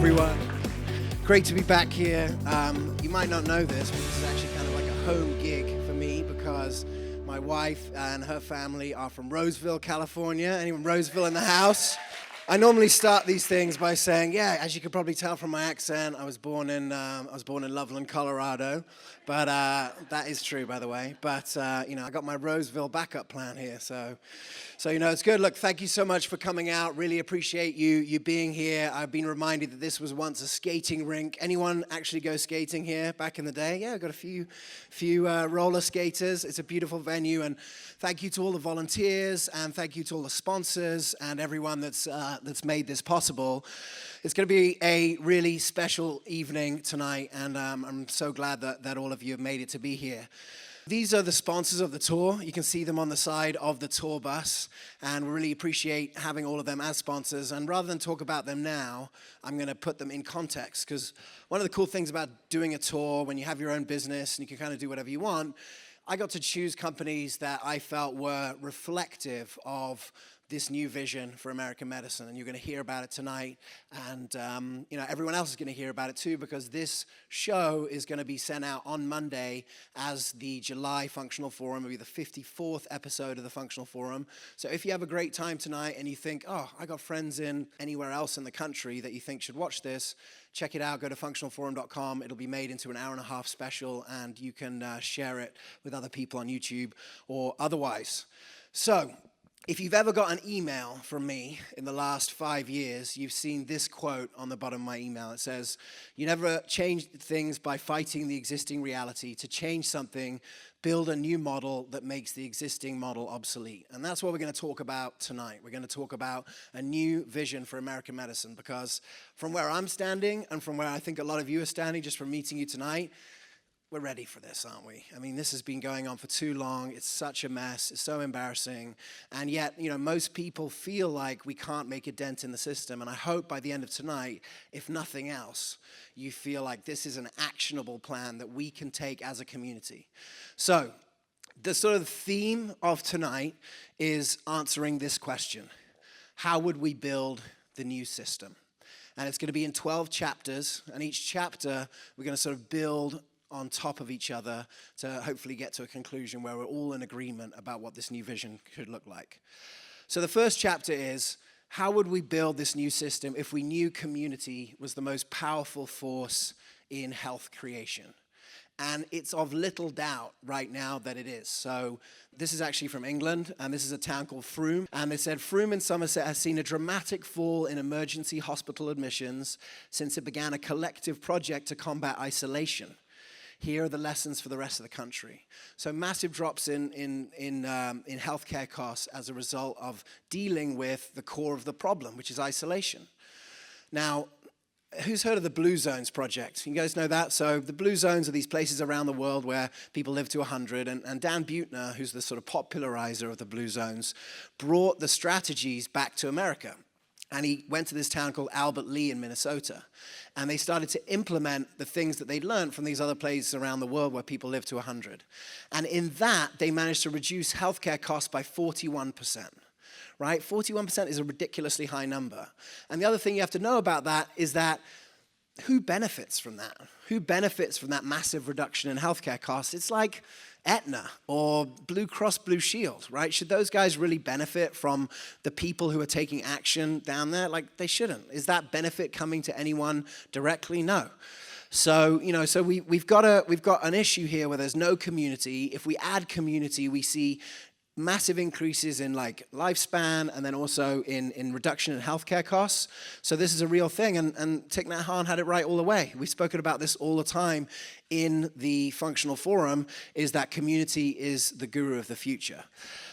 everyone. Great to be back here. You might not know this, but this is actually kind of like a home gig for me because my wife and her family are from Roseville, California. Anyone Roseville in the house? I normally start these things by saying, yeah, as you can probably tell from my accent, I was born in Loveland, Colorado, but that is true, by the way. But I got my Roseville backup plan here, so it's good. Look, thank you so much for coming out. Really appreciate you being here. I've been reminded that this was once a skating rink. Anyone actually go skating here back in the day? Yeah, I've got a few roller skaters. It's a beautiful venue, and thank you to all the volunteers, and thank you to all the sponsors and everyone that's made this possible. It's going to be a really special evening tonight, and I'm so glad that all of you have made it to be here. These are the sponsors of the tour. You can see them on the side of the tour bus, and we really appreciate having all of them as sponsors. And rather than talk about them now, I'm going to put them in context, because one of the cool things about doing a tour, when you have your own business and you can kind of do whatever you want, I got to choose companies that I felt were reflective of this new vision for American medicine, and you're going to hear about it tonight, and everyone else is going to hear about it too, because this show is going to be sent out on Monday as the July Functional Forum. It'll be the 54th episode of the Functional Forum. So if you have a great time tonight and you think, oh, I got friends in anywhere else in the country that you think should watch this, check it out. Go to functionalforum.com. It'll be made into an hour-and-a-half special, and you can share it with other people on YouTube or otherwise. So if you've ever got an email from me in the last 5 years, you've seen this quote on the bottom of my email. It says, "You never change things by fighting the existing reality. To change something, build a new model that makes the existing model obsolete." And that's what we're going to talk about tonight. We're going to talk about a new vision for American medicine, because from where I'm standing and from where I think a lot of you are standing just from meeting you tonight, we're ready for this, aren't we? I mean, this has been going on for too long. It's such a mess. It's so embarrassing. And yet, most people feel like we can't make a dent in the system. And I hope by the end of tonight, if nothing else, you feel like this is an actionable plan that we can take as a community. So the sort of theme of tonight is answering this question: how would we build the new system? And it's going to be in 12 chapters. And each chapter, we're going to sort of build on top of each other to hopefully get to a conclusion where we're all in agreement about what this new vision could look like. So the first chapter is, how would we build this new system if we knew community was the most powerful force in health creation? And it's of little doubt right now that it is. So this is actually from England, and this is a town called Frome. And they said Frome in Somerset has seen a dramatic fall in emergency hospital admissions since it began a collective project to combat isolation. Here are the lessons for the rest of the country. So massive drops in healthcare costs as a result of dealing with the core of the problem, which is isolation. Now, who's heard of the Blue Zones project? You guys know that? So the Blue Zones are these places around the world where people live to 100. And Dan Buettner, who's the sort of popularizer of the Blue Zones, brought the strategies back to America. And he went to this town called Albert Lea in Minnesota. And they started to implement the things that they'd learned from these other places around the world where people live to 100. And in that, they managed to reduce healthcare costs by 41%. Right? 41% is a ridiculously high number. And the other thing you have to know about that is that who benefits from that? Who benefits from that massive reduction in healthcare costs? It's like Aetna or Blue Cross Blue Shield, right? Should those guys really benefit from the people who are taking action down there? Like, they shouldn't. Is that benefit coming to anyone directly? No. So, we've got an issue here where there's no community. If we add community, we see massive increases in lifespan, and then also in reduction in healthcare costs. So this is a real thing, and Thich Nhat Hanh had it right all the way. We've spoken about this all the time in the Functional Forum, is that community is the guru of the future.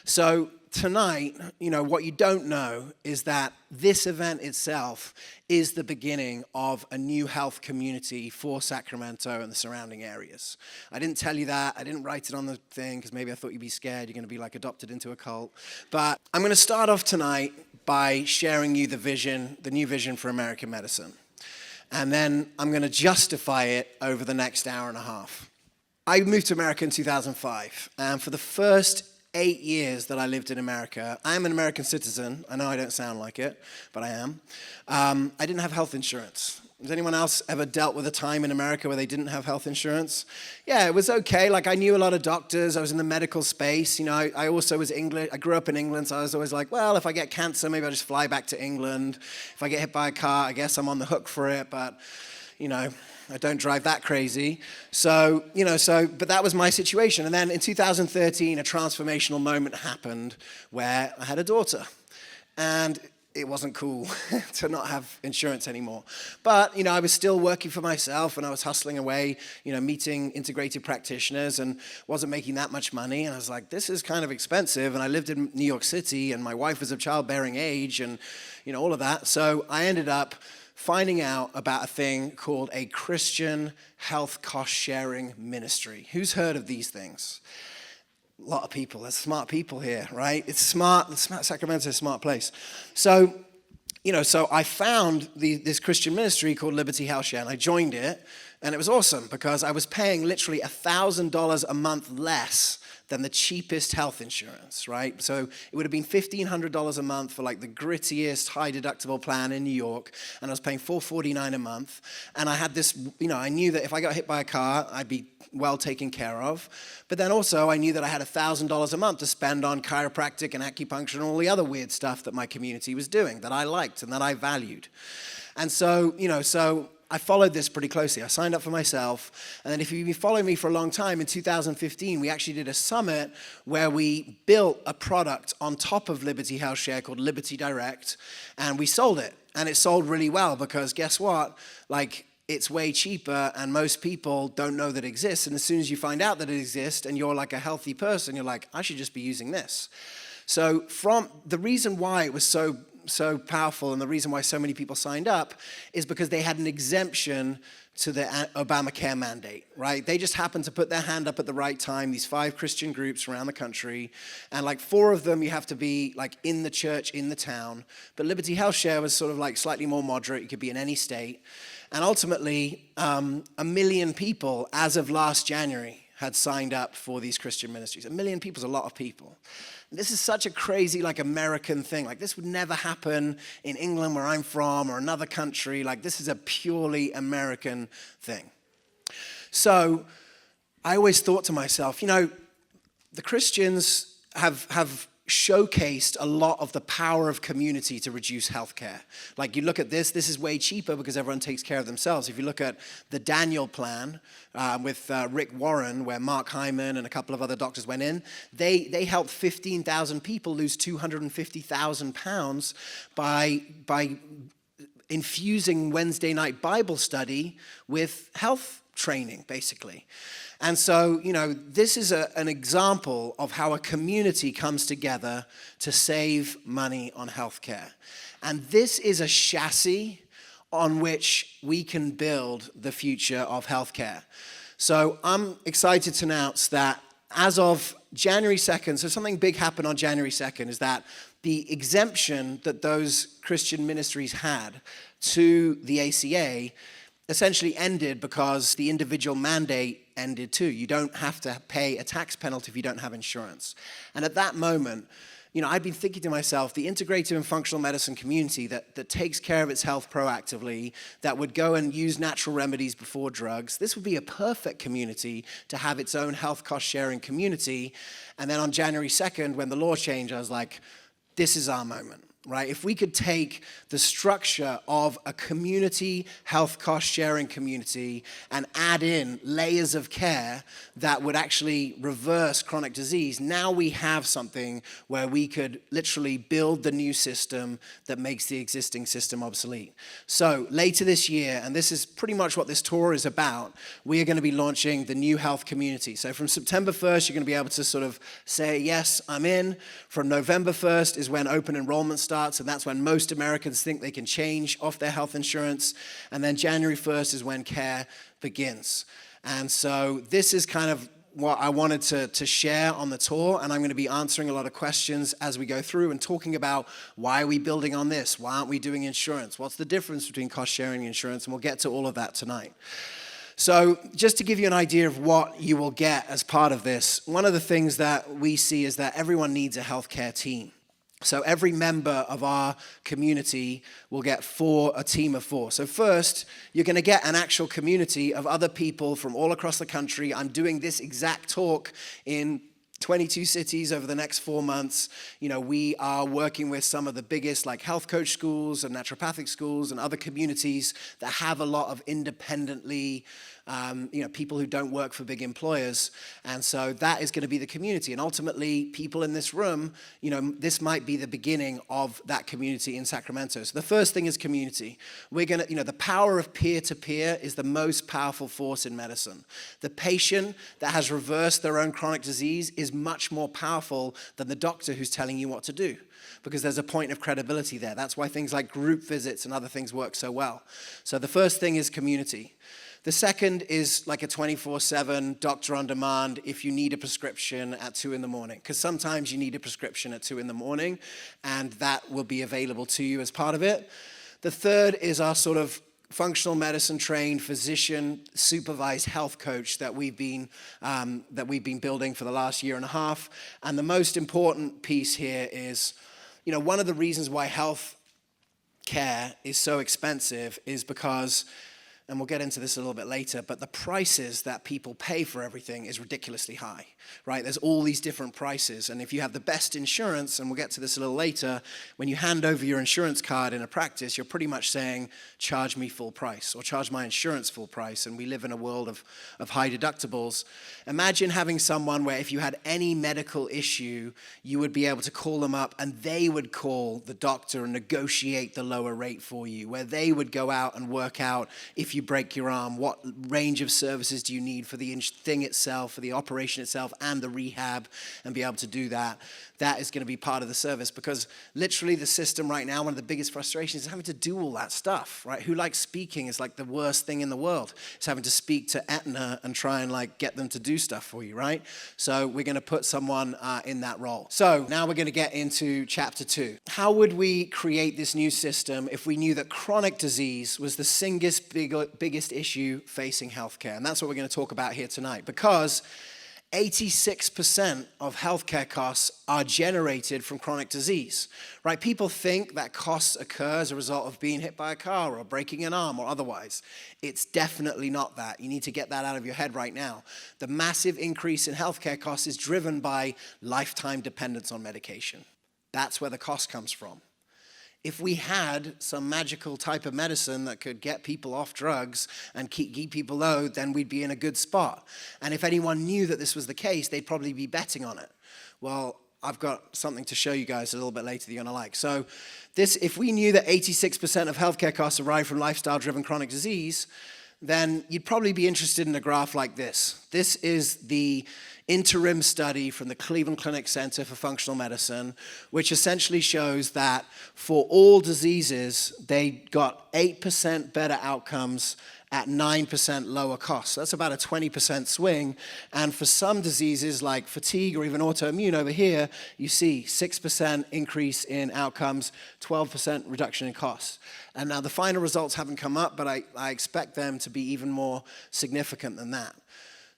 So tonight, what you don't know is that this event itself is the beginning of a new health community for Sacramento and the surrounding areas. I didn't tell you that. I didn't write it on the thing because maybe I thought you'd be scared. You're going to be adopted into a cult. But I'm going to start off tonight by sharing you the new vision for American medicine. And then I'm going to justify it over the next hour and a half. I moved to America in 2005, and for the first 8 years that I lived in America, I am an American citizen. I know I don't sound like it, but I am. I didn't have health insurance. Has anyone else ever dealt with a time in America where they didn't have health insurance? Yeah, it was okay. Like, I knew a lot of doctors. I was in the medical space. You know, I also was English. I grew up in England, so I was always like, well, if I get cancer, maybe I'll just fly back to England. If I get hit by a car, I guess I'm on the hook for it. But, you know, I don't drive that crazy. So, but that was my situation. And then in 2013, a transformational moment happened where I had a daughter. And it wasn't cool to not have insurance anymore. But, I was still working for myself, and I was hustling away, meeting integrated practitioners, and wasn't making that much money. And I was like, this is kind of expensive. And I lived in New York City, and my wife was of childbearing age, and, all of that. So I ended up finding out about a thing called a Christian health cost-sharing ministry. Who's heard of these things? A lot of people. There's smart people here, right? It's smart. Sacramento is a smart place. So, so I found this Christian ministry called Liberty Health Share, and I joined it, and it was awesome because I was paying literally $1,000 a month less than the cheapest health insurance, right? So it would have been $1,500 a month for like the grittiest high deductible plan in New York, and I was paying $449 a month. And I had this, I knew that if I got hit by a car, I'd be well taken care of. But then also I knew that I had $1,000 a month to spend on chiropractic and acupuncture and all the other weird stuff that my community was doing that I liked and that I valued. And so, so I followed this pretty closely. I signed up for myself. And then if you've been following me for a long time, in 2015, we actually did a summit where we built a product on top of Liberty Health Share called Liberty Direct, and we sold it. And it sold really well because guess what? Like, it's way cheaper, and most people don't know that it exists. And as soon as you find out that it exists and you're like a healthy person, you're like, I should just be using this. So from the reason why it was so powerful and the reason why so many people signed up is because they had an exemption to the Obamacare mandate, right? They just happened to put their hand up at the right time, these 5 Christian groups around the country, and like 4 of them you have to be like in the church, in the town. But Liberty Health Share was sort of like slightly more moderate. You could be in any state. And ultimately, 1 million people as of last January had signed up for these Christian ministries. 1 million people is a lot of people. This is such a crazy, like, American thing. Like, this would never happen in England, where I'm from, or another country. Like, this is a purely American thing. So I always thought to myself, the Christians have showcased a lot of the power of community to reduce healthcare. Like, you look at this is way cheaper because everyone takes care of themselves. If you look at the Daniel plan with Rick Warren, where Mark Hyman and a couple of other doctors went in, they helped 15,000 people lose 250,000 pounds by infusing Wednesday night Bible study with health training, basically. And so, this is an example of how a community comes together to save money on healthcare. And this is a chassis on which we can build the future of healthcare. So I'm excited to announce that as of January 2nd, so something big happened on January 2nd, is that the exemption that those Christian ministries had to the ACA essentially ended because the individual mandate ended too. You don't have to pay a tax penalty if you don't have insurance. And at that moment, I'd been thinking to myself, the integrative and functional medicine community that takes care of its health proactively, that would go and use natural remedies before drugs, this would be a perfect community to have its own health cost-sharing community. And then on January 2nd, when the law changed, I was like, this is our moment. Right? If we could take the structure of a community, health cost sharing community, and add in layers of care that would actually reverse chronic disease, now we have something where we could literally build the new system that makes the existing system obsolete. So later this year, and this is pretty much what this tour is about, we are going to be launching the new health community. So from September 1st, you're going to be able to sort of say, yes, I'm in. From November 1st is when open enrollment starts, and that's when most Americans think they can change off their health insurance. And then January 1st is when care begins. And so this is kind of what I wanted to share on the tour, and I'm going to be answering a lot of questions as we go through and talking about why are we building on this? Why aren't we doing insurance? What's the difference between cost sharing and insurance? And we'll get to all of that tonight. So just to give you an idea of what you will get as part of this, one of the things that we see is that everyone needs a healthcare team. So every member of our community will get a team of 4. So first, you're going to get an actual community of other people from all across the country. I'm doing this exact talk in 22 cities over the next 4 months. You know, we are working with some of the biggest like health coach schools and naturopathic schools and other communities that have a lot of independently people who don't work for big employers. And so that is going to be the community. And ultimately, people in this room, this might be the beginning of that community in Sacramento. So the first thing is community. We're going to, the power of peer-to-peer is the most powerful force in medicine. The patient that has reversed their own chronic disease is much more powerful than the doctor who's telling you what to do, because there's a point of credibility there. That's why things like group visits and other things work so well. So the first thing is community. The second is like a 24/7 doctor on demand if you need a prescription at 2 in the morning, because sometimes you need a prescription at 2 in the morning, and that will be available to you as part of it. The third is our sort of functional medicine trained physician supervised health coach that we've been building for the last year and a half. And the most important piece here is, one of the reasons why health care is so expensive is because, and we'll get into this a little bit later, but the prices that people pay for everything is ridiculously high, right? There's all these different prices, and if you have the best insurance, and we'll get to this a little later, when you hand over your insurance card in a practice, you're pretty much saying, charge me full price, or charge my insurance full price, and we live in a world of high deductibles. Imagine having someone where if you had any medical issue, you would be able to call them up, and they would call the doctor and negotiate the lower rate for you, where they would go out and work out if you break your arm, what range of services do you need for the thing itself, for the operation itself, and the rehab, and be able to do that. That is going to be part of the service, because literally the system right now, one of the biggest frustrations is having to do all that stuff, right? Who likes speaking? Is like the worst thing in the world. It's having to speak to Aetna and try and like get them to do stuff for you, right? So we're going to put someone in that role. So now we're going to get into chapter 2. How would we create this new system if we knew that chronic disease was the biggest issue facing healthcare? And that's what we're going to talk about here tonight, because 86% of healthcare costs are generated from chronic disease, right? People think that costs occur as a result of being hit by a car or breaking an arm or otherwise. It's definitely not that. You need to get that out of your head right now. The massive increase in healthcare costs is driven by lifetime dependence on medication. That's where the cost comes from. If we had some magical type of medicine that could get people off drugs and keep people low, then we'd be in a good spot. And if anyone knew that this was the case, they'd probably be betting on it. Well, I've got something to show you guys a little bit later that you're going to like. So if we knew that 86% of healthcare costs arrive from lifestyle-driven chronic disease, then you'd probably be interested in a graph like this. This is the interim study from the Cleveland Clinic Center for Functional Medicine, which essentially shows that for all diseases, they got 8% better outcomes at 9% lower costs. That's about a 20% swing. And for some diseases like fatigue or even autoimmune over here, you see 6% increase in outcomes, 12% reduction in costs. And now the final results haven't come up, but I expect them to be even more significant than that.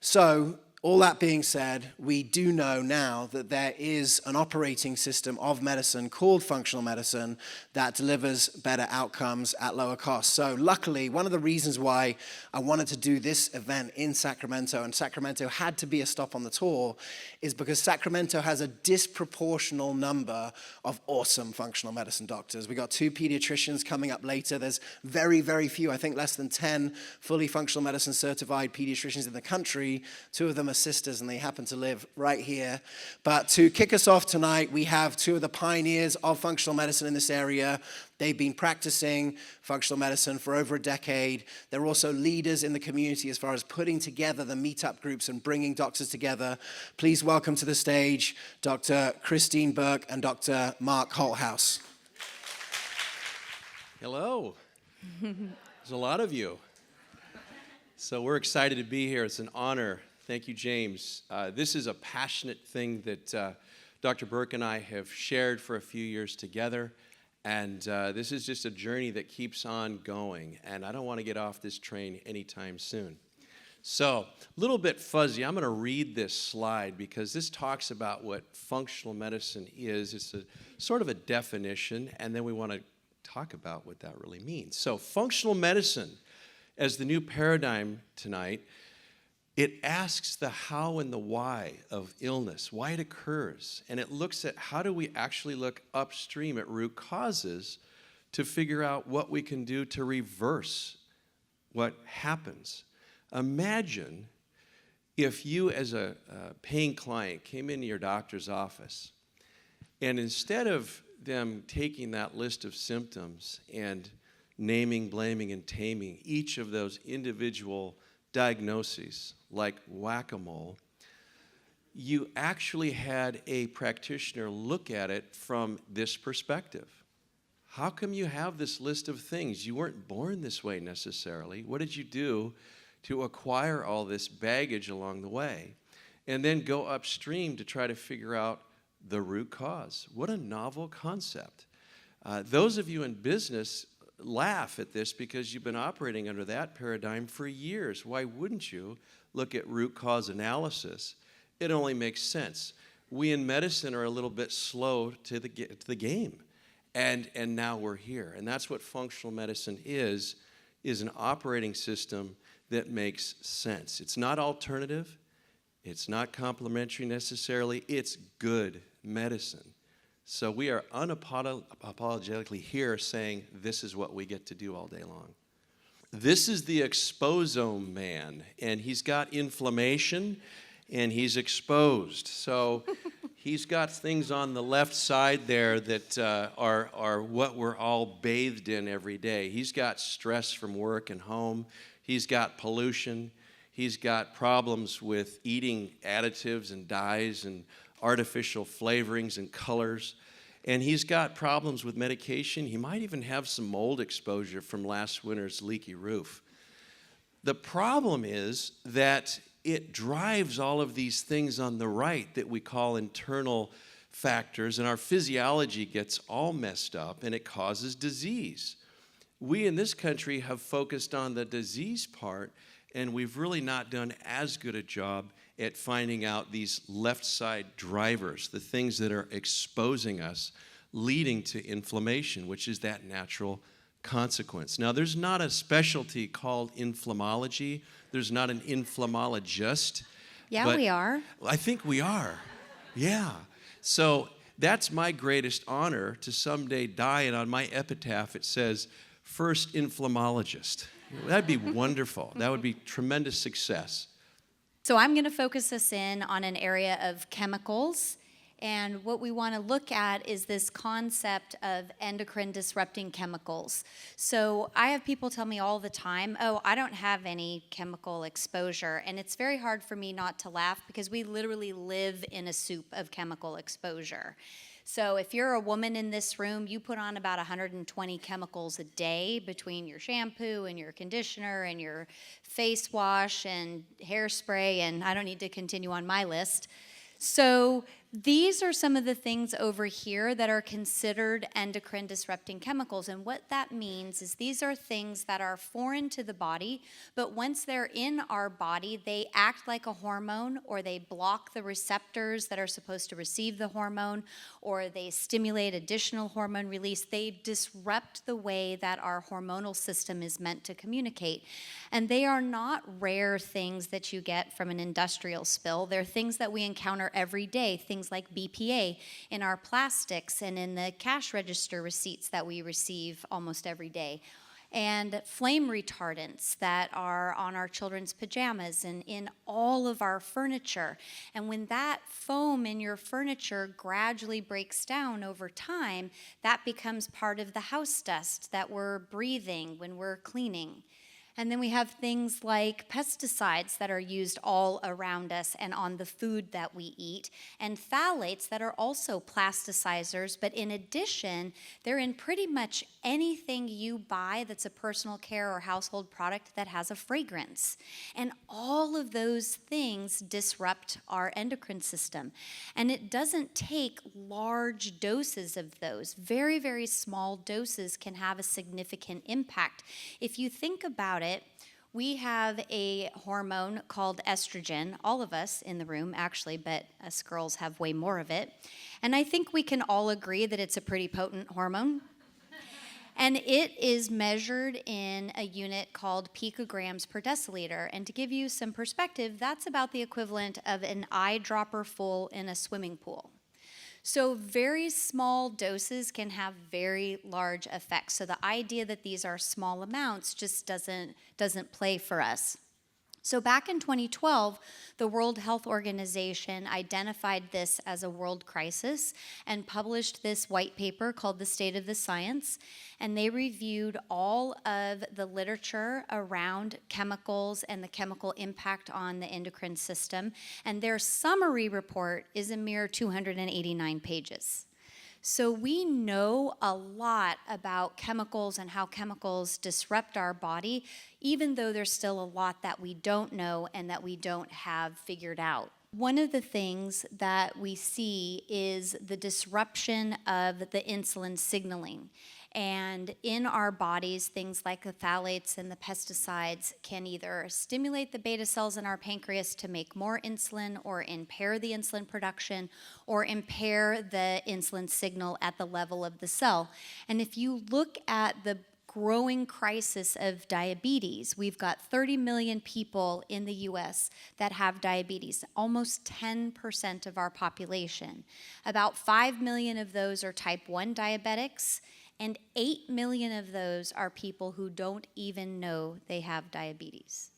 So all that being said, we do know now that there is an operating system of medicine called functional medicine that delivers better outcomes at lower costs. So luckily, one of the reasons why I wanted to do this event in Sacramento, and Sacramento had to be a stop on the tour, is because Sacramento has a disproportional number of awesome functional medicine doctors. We got 2 pediatricians coming up later. There's very, very few, I think less than 10 fully functional medicine certified pediatricians in the country. 2 of them are sisters, and they happen to live right here. But to kick us off tonight, we have 2 of the pioneers of functional medicine in this area. They've been practicing functional medicine for over a decade. They're also leaders in the community as far as putting together the meetup groups and bringing doctors together. Please welcome to the stage Dr. Christine Burke and Dr. Mark Holthouse. Hello. There's a lot of you. So we're excited to be here. It's an honor. Thank you, James. This is a passionate thing that Dr. Burke and I have shared for a few years together, and this is just a journey that keeps on going, and I don't want to get off this train anytime soon. So, a little bit fuzzy. I'm going to read this slide because this talks about what functional medicine is. It's a sort of a definition, and then we want to talk about what that really means. So, functional medicine, as the new paradigm tonight, it asks the how and the why of illness, why it occurs, and it looks at how do we actually look upstream at root causes to figure out what we can do to reverse what happens. Imagine if you, as a paying client, came into your doctor's office, and instead of them taking that list of symptoms and naming, blaming, and taming each of those individual diagnoses, like whack-a-mole, you actually had a practitioner look at it from this perspective. How come you have this list of things? You weren't born this way necessarily. What did you do to acquire all this baggage along the way? And then go upstream to try to figure out the root cause. What a novel concept. Those of you in business laugh at this because you've been operating under that paradigm for years. Why wouldn't you look at root cause analysis? It only makes sense. We in medicine are a little bit slow to the game. And now we're here. And that's what functional medicine is an operating system that makes sense. It's not alternative. It's not complementary necessarily. It's good medicine. So we are unapologetically here saying this is what we get to do all day long. This is the exposome man, and he's got inflammation, and he's exposed. So he's got things on the left side there that are what we're all bathed in every day. He's got stress from work and home. He's got pollution. He's got problems with eating additives and dyes and artificial flavorings and colors. And he's got problems with medication. He might even have some mold exposure from last winter's leaky roof. The problem is that it drives all of these things on the right that we call internal factors, and our physiology gets all messed up, and it causes disease. We in this country have focused on the disease part, and we've really not done as good a job at finding out these left side drivers, the things that are exposing us, leading to inflammation, which is that natural consequence. Now, there's not a specialty called inflammology. There's not an inflammologist. Yeah, we are. I think we are. Yeah. So that's my greatest honor, to someday die, and on my epitaph it says, first inflammologist. That'd be wonderful. That would be tremendous success. So I'm going to focus us in on an area of chemicals. And what we want to look at is this concept of endocrine disrupting chemicals. So I have people tell me all the time, oh, I don't have any chemical exposure. And it's very hard for me not to laugh because we literally live in a soup of chemical exposure. So if you're a woman in this room, you put on about 120 chemicals a day between your shampoo and your conditioner and your face wash and hairspray, and I don't need to continue on my list. So these are some of the things over here that are considered endocrine disrupting chemicals. And what that means is these are things that are foreign to the body, but once they're in our body, they act like a hormone, or they block the receptors that are supposed to receive the hormone, or they stimulate additional hormone release. They disrupt the way that our hormonal system is meant to communicate. And they are not rare things that you get from an industrial spill. They're things that we encounter every day, things like BPA in our plastics and in the cash register receipts that we receive almost every day, and flame retardants that are on our children's pajamas and in all of our furniture. And when that foam in your furniture gradually breaks down over time, that becomes part of the house dust that we're breathing when we're cleaning. And then we have things like pesticides that are used all around us and on the food that we eat, and phthalates that are also plasticizers, but in addition, they're in pretty much anything you buy that's a personal care or household product that has a fragrance. And all of those things disrupt our endocrine system. And it doesn't take large doses of those. Very, very small doses can have a significant impact. If you think about it, We have a hormone called estrogen, all of us in the room actually, but us girls have way more of it. And I think we can all agree that it's a pretty potent hormone. And it is measured in a unit called picograms per deciliter. And to give you some perspective, that's about the equivalent of an eyedropper full in a swimming pool. So very small doses can have very large effects. So the idea that these are small amounts just doesn't play for us. So back in 2012, the World Health Organization identified this as a world crisis and published this white paper called The State of the Science. And they reviewed all of the literature around chemicals and the chemical impact on the endocrine system. And their summary report is a mere 289 pages. So we know a lot about chemicals and how chemicals disrupt our body, even though there's still a lot that we don't know and that we don't have figured out. One of the things that we see is the disruption of the insulin signaling. And in our bodies, things like the phthalates and the pesticides can either stimulate the beta cells in our pancreas to make more insulin or impair the insulin production or impair the insulin signal at the level of the cell. And if you look at the growing crisis of diabetes, we've got 30 million people in the US that have diabetes, almost 10% of our population. About 5 million of those are type 1 diabetics, and 8 million of those are people who don't even know they have diabetes.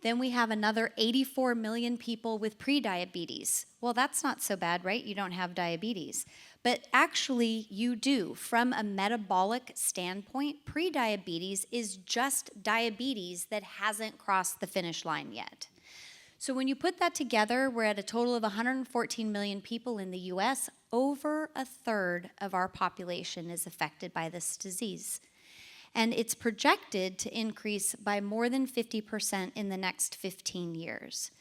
Then we have another 84 million people with prediabetes. Well, that's not so bad, right? You don't have diabetes. But actually, you do. From a metabolic standpoint, prediabetes is just diabetes that hasn't crossed the finish line yet. So when you put that together, we're at a total of 114 million people in the US. Over a third of our population is affected by this disease. And it's projected to increase by more than 50% in the next 15 years.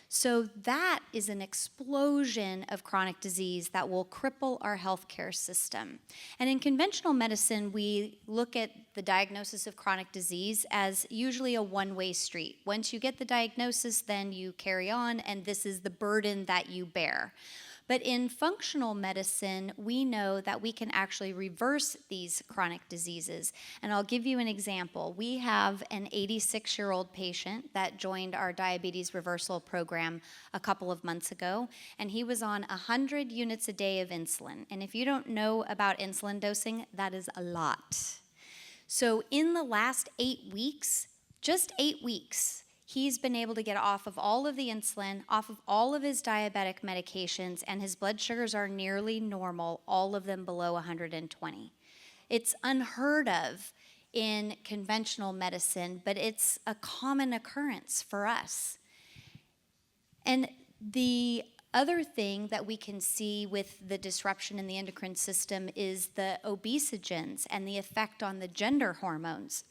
So that is an explosion of chronic disease that will cripple our healthcare system. And in conventional medicine, we look at the diagnosis of chronic disease as usually a one-way street. Once you get the diagnosis, then you carry on, and this is the burden that you bear. But in functional medicine, we know that we can actually reverse these chronic diseases. And I'll give you an example. We have an 86-year-old patient that joined our diabetes reversal program a couple of months ago, and he was on 100 units a day of insulin. And if you don't know about insulin dosing, that is a lot. So in the last 8 weeks, just 8 weeks, he's been able to get off of all of the insulin, off of all of his diabetic medications, and his blood sugars are nearly normal, all of them below 120. It's unheard of in conventional medicine, but it's a common occurrence for us. And the other thing that we can see with the disruption in the endocrine system is the obesogens and the effect on the gender hormones.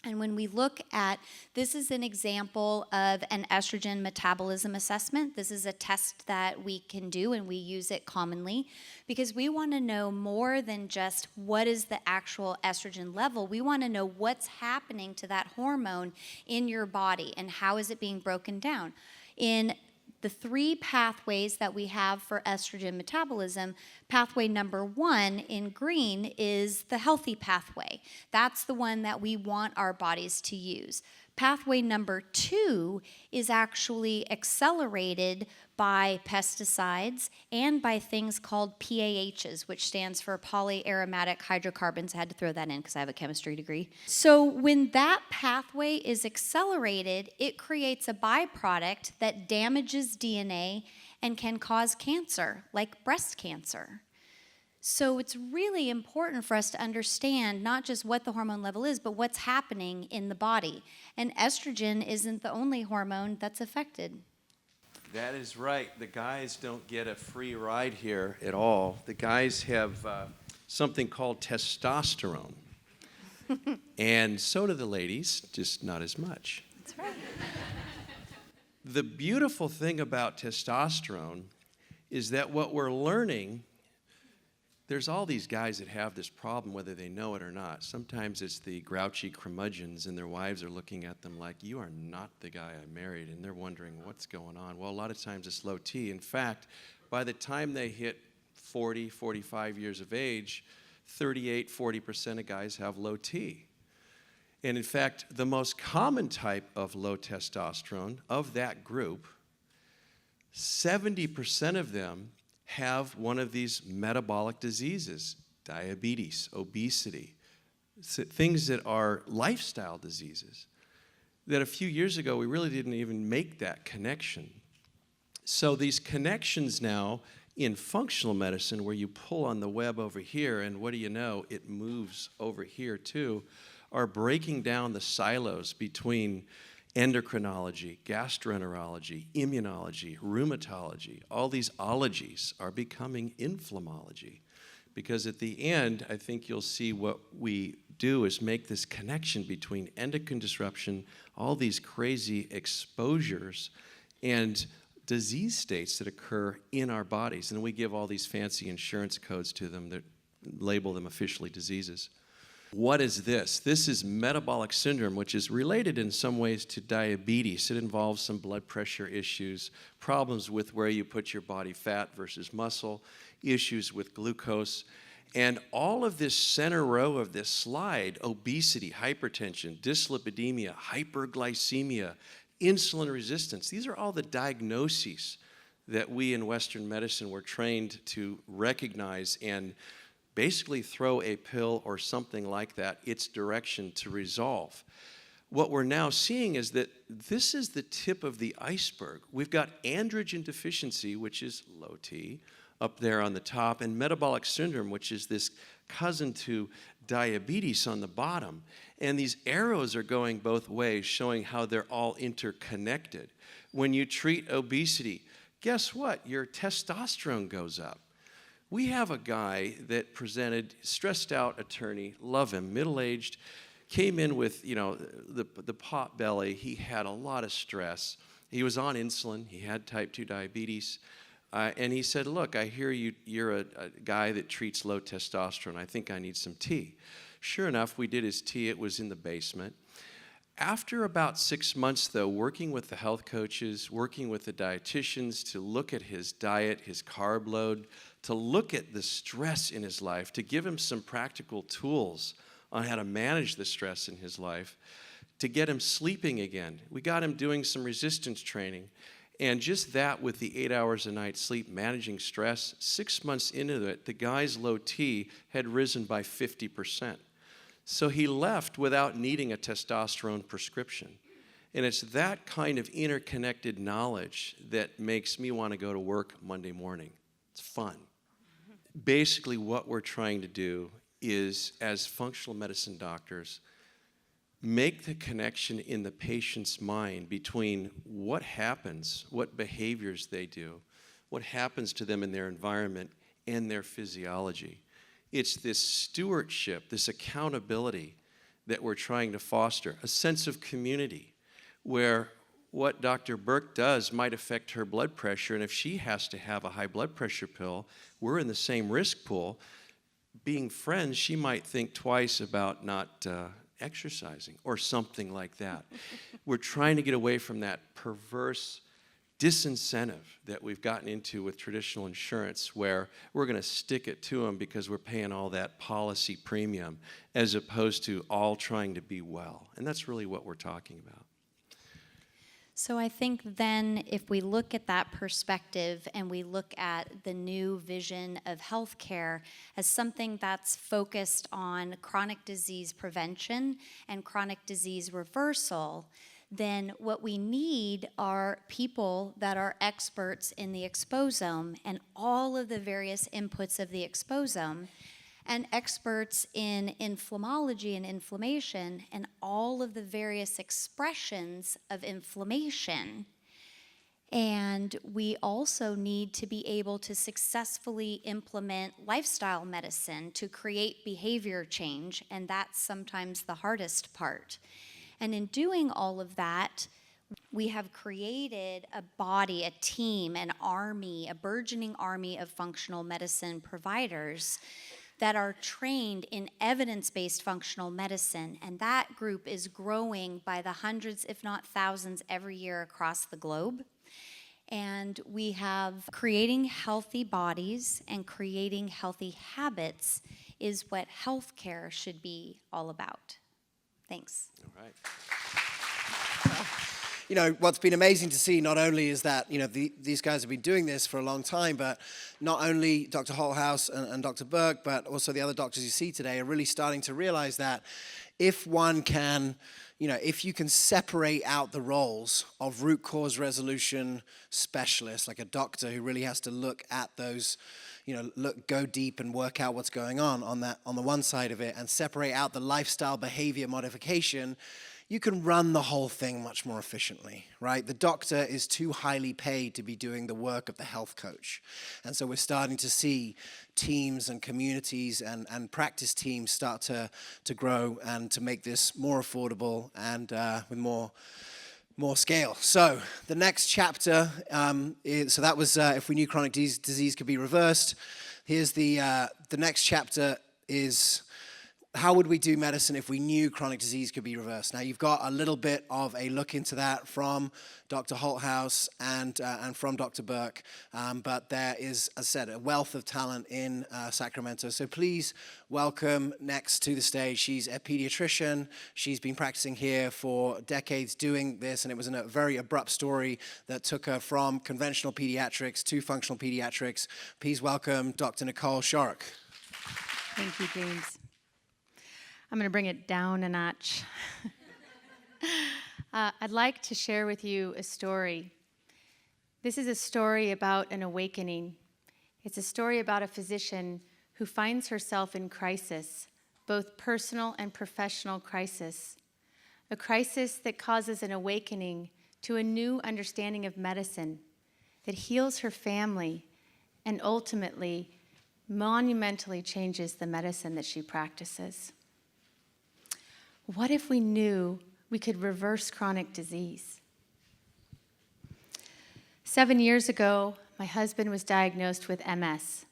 And when we look at, this is an example of an estrogen metabolism assessment. This is a test that we can do, and we use it commonly because we want to know more than just what is the actual estrogen level. We want to know what's happening to that hormone in your body and how is it being broken down. In the 3 pathways that we have for estrogen metabolism, pathway number 1 in green is the healthy pathway. That's the one that we want our bodies to use. Pathway number 2 is actually accelerated by pesticides and by things called PAHs, which stands for polyaromatic hydrocarbons. I had to throw that in because I have a chemistry degree. So when that pathway is accelerated, it creates a byproduct that damages DNA and can cause cancer, like breast cancer. So it's really important for us to understand not just what the hormone level is, but what's happening in the body. And estrogen isn't the only hormone that's affected. That is right. The guys don't get a free ride here at all. The guys have something called testosterone. And so do the ladies, just not as much. That's right. The beautiful thing about testosterone is that what we're learning there's all these guys that have this problem whether they know it or not. Sometimes it's the grouchy curmudgeons and their wives are looking at them like, you are not the guy I married, and they're wondering what's going on. Well, a lot of times it's low T. In fact, by the time they hit 40, 45 years of age, 38, 40% of guys have low T. And in fact, the most common type of low testosterone of that group, 70% of them have one of these metabolic diseases, diabetes, obesity, things that are lifestyle diseases, that a few years ago we really didn't even make that connection. So these connections now in functional medicine, where you pull on the web over here, and what do you know, it moves over here too, are breaking down the silos between endocrinology, gastroenterology, immunology, rheumatology. All these ologies are becoming inflammology. Because at the end, I think you'll see what we do is make this connection between endocrine disruption, all these crazy exposures, and disease states that occur in our bodies. And we give all these fancy insurance codes to them that label them officially diseases. What is this? This is metabolic syndrome, which is related in some ways to diabetes. It involves some blood pressure issues, problems with where you put your body fat versus muscle, issues with glucose. And all of this center row of this slide, obesity, hypertension, dyslipidemia, hyperglycemia, insulin resistance, these are all the diagnoses that we in Western medicine were trained to recognize and basically throw a pill or something like that its direction to resolve. What we're now seeing is that this is the tip of the iceberg. We've got androgen deficiency, which is low T, up there on the top, and metabolic syndrome, which is this cousin to diabetes on the bottom. And these arrows are going both ways, showing how they're all interconnected. When you treat obesity, guess what? Your testosterone goes up. We have a guy that presented, stressed out attorney, love him, middle-aged, came in with, the pot belly. He had a lot of stress. He was on insulin. He had type 2 diabetes. And he said, look, I hear you're a guy that treats low testosterone. I think I need some tea. Sure enough, we did his tea. It was in the basement. After about 6 months, though, working with the health coaches, working with the dietitians to look at his diet, his carb load, to look at the stress in his life, to give him some practical tools on how to manage the stress in his life, to get him sleeping again. We got him doing some resistance training. And just that with the 8 hours a night sleep, managing stress, 6 months into it, the guy's low T had risen by 50%. So he left without needing a testosterone prescription. And it's that kind of interconnected knowledge that makes me want to go to work Monday morning. It's fun. Basically, what we're trying to do is, as functional medicine doctors, make the connection in the patient's mind between what happens, what behaviors they do, what happens to them in their environment, and their physiology. It's this stewardship, this accountability that we're trying to foster, a sense of community where what Dr. Burke does might affect her blood pressure, and if she has to have a high blood pressure pill, we're in the same risk pool. Being friends, she might think twice about not exercising or something like that. We're trying to get away from that perverse disincentive that we've gotten into with traditional insurance, where we're going to stick it to them because we're paying all that policy premium, as opposed to all trying to be well. And that's really what we're talking about. So I think then if we look at that perspective and we look at the new vision of healthcare as something that's focused on chronic disease prevention and chronic disease reversal, then what we need are people that are experts in the exposome and all of the various inputs of the exposome, and experts in inflammology and inflammation and all of the various expressions of inflammation. And we also need to be able to successfully implement lifestyle medicine to create behavior change, and that's sometimes the hardest part. And in doing all of that, We have created a body, a team, an army, a burgeoning army of functional medicine providers that are trained in evidence-based functional medicine, and that group is growing by the hundreds, if not thousands, every year across the globe. And we have creating healthy bodies and creating healthy habits is what healthcare should be all about. Thanks. All right. You know, what's been amazing to see not only is that, you know, these guys have been doing this for a long time, but not only Dr. Holthouse and Dr. Burke, but also the other doctors you see today are really starting to realize that if one can, you know, if you can separate out the roles of root cause resolution specialists, like a doctor who really has to look at those, you know, go deep and work out what's going on the one side of it, and separate out the lifestyle behavior modification, you can run the whole thing much more efficiently, right? The doctor is too highly paid to be doing the work of the health coach. And so we're starting to see teams and communities and practice teams start to grow and to make this more affordable and with more scale. So the next chapter so that was if we knew chronic disease could be reversed. Here's the next chapter is, how would we do medicine if we knew chronic disease could be reversed? Now, you've got a little bit of a look into that from Dr. Holthouse and from Dr. Burke, but there is, as I said, a wealth of talent in Sacramento. So please welcome next to the stage. She's a pediatrician. She's been practicing here for decades doing this, and it was a very abrupt story that took her from conventional pediatrics to functional pediatrics. Please welcome Dr. Nicole Sharrock. Thank you, James. I'm going to bring it down a notch. I'd like to share with you a story. This is a story about an awakening. It's a story about a physician who finds herself in crisis, both personal and professional crisis. A crisis that causes an awakening to a new understanding of medicine that heals her family and ultimately monumentally changes the medicine that she practices. What if we knew we could reverse chronic disease? 7 years ago, my husband was diagnosed with MS,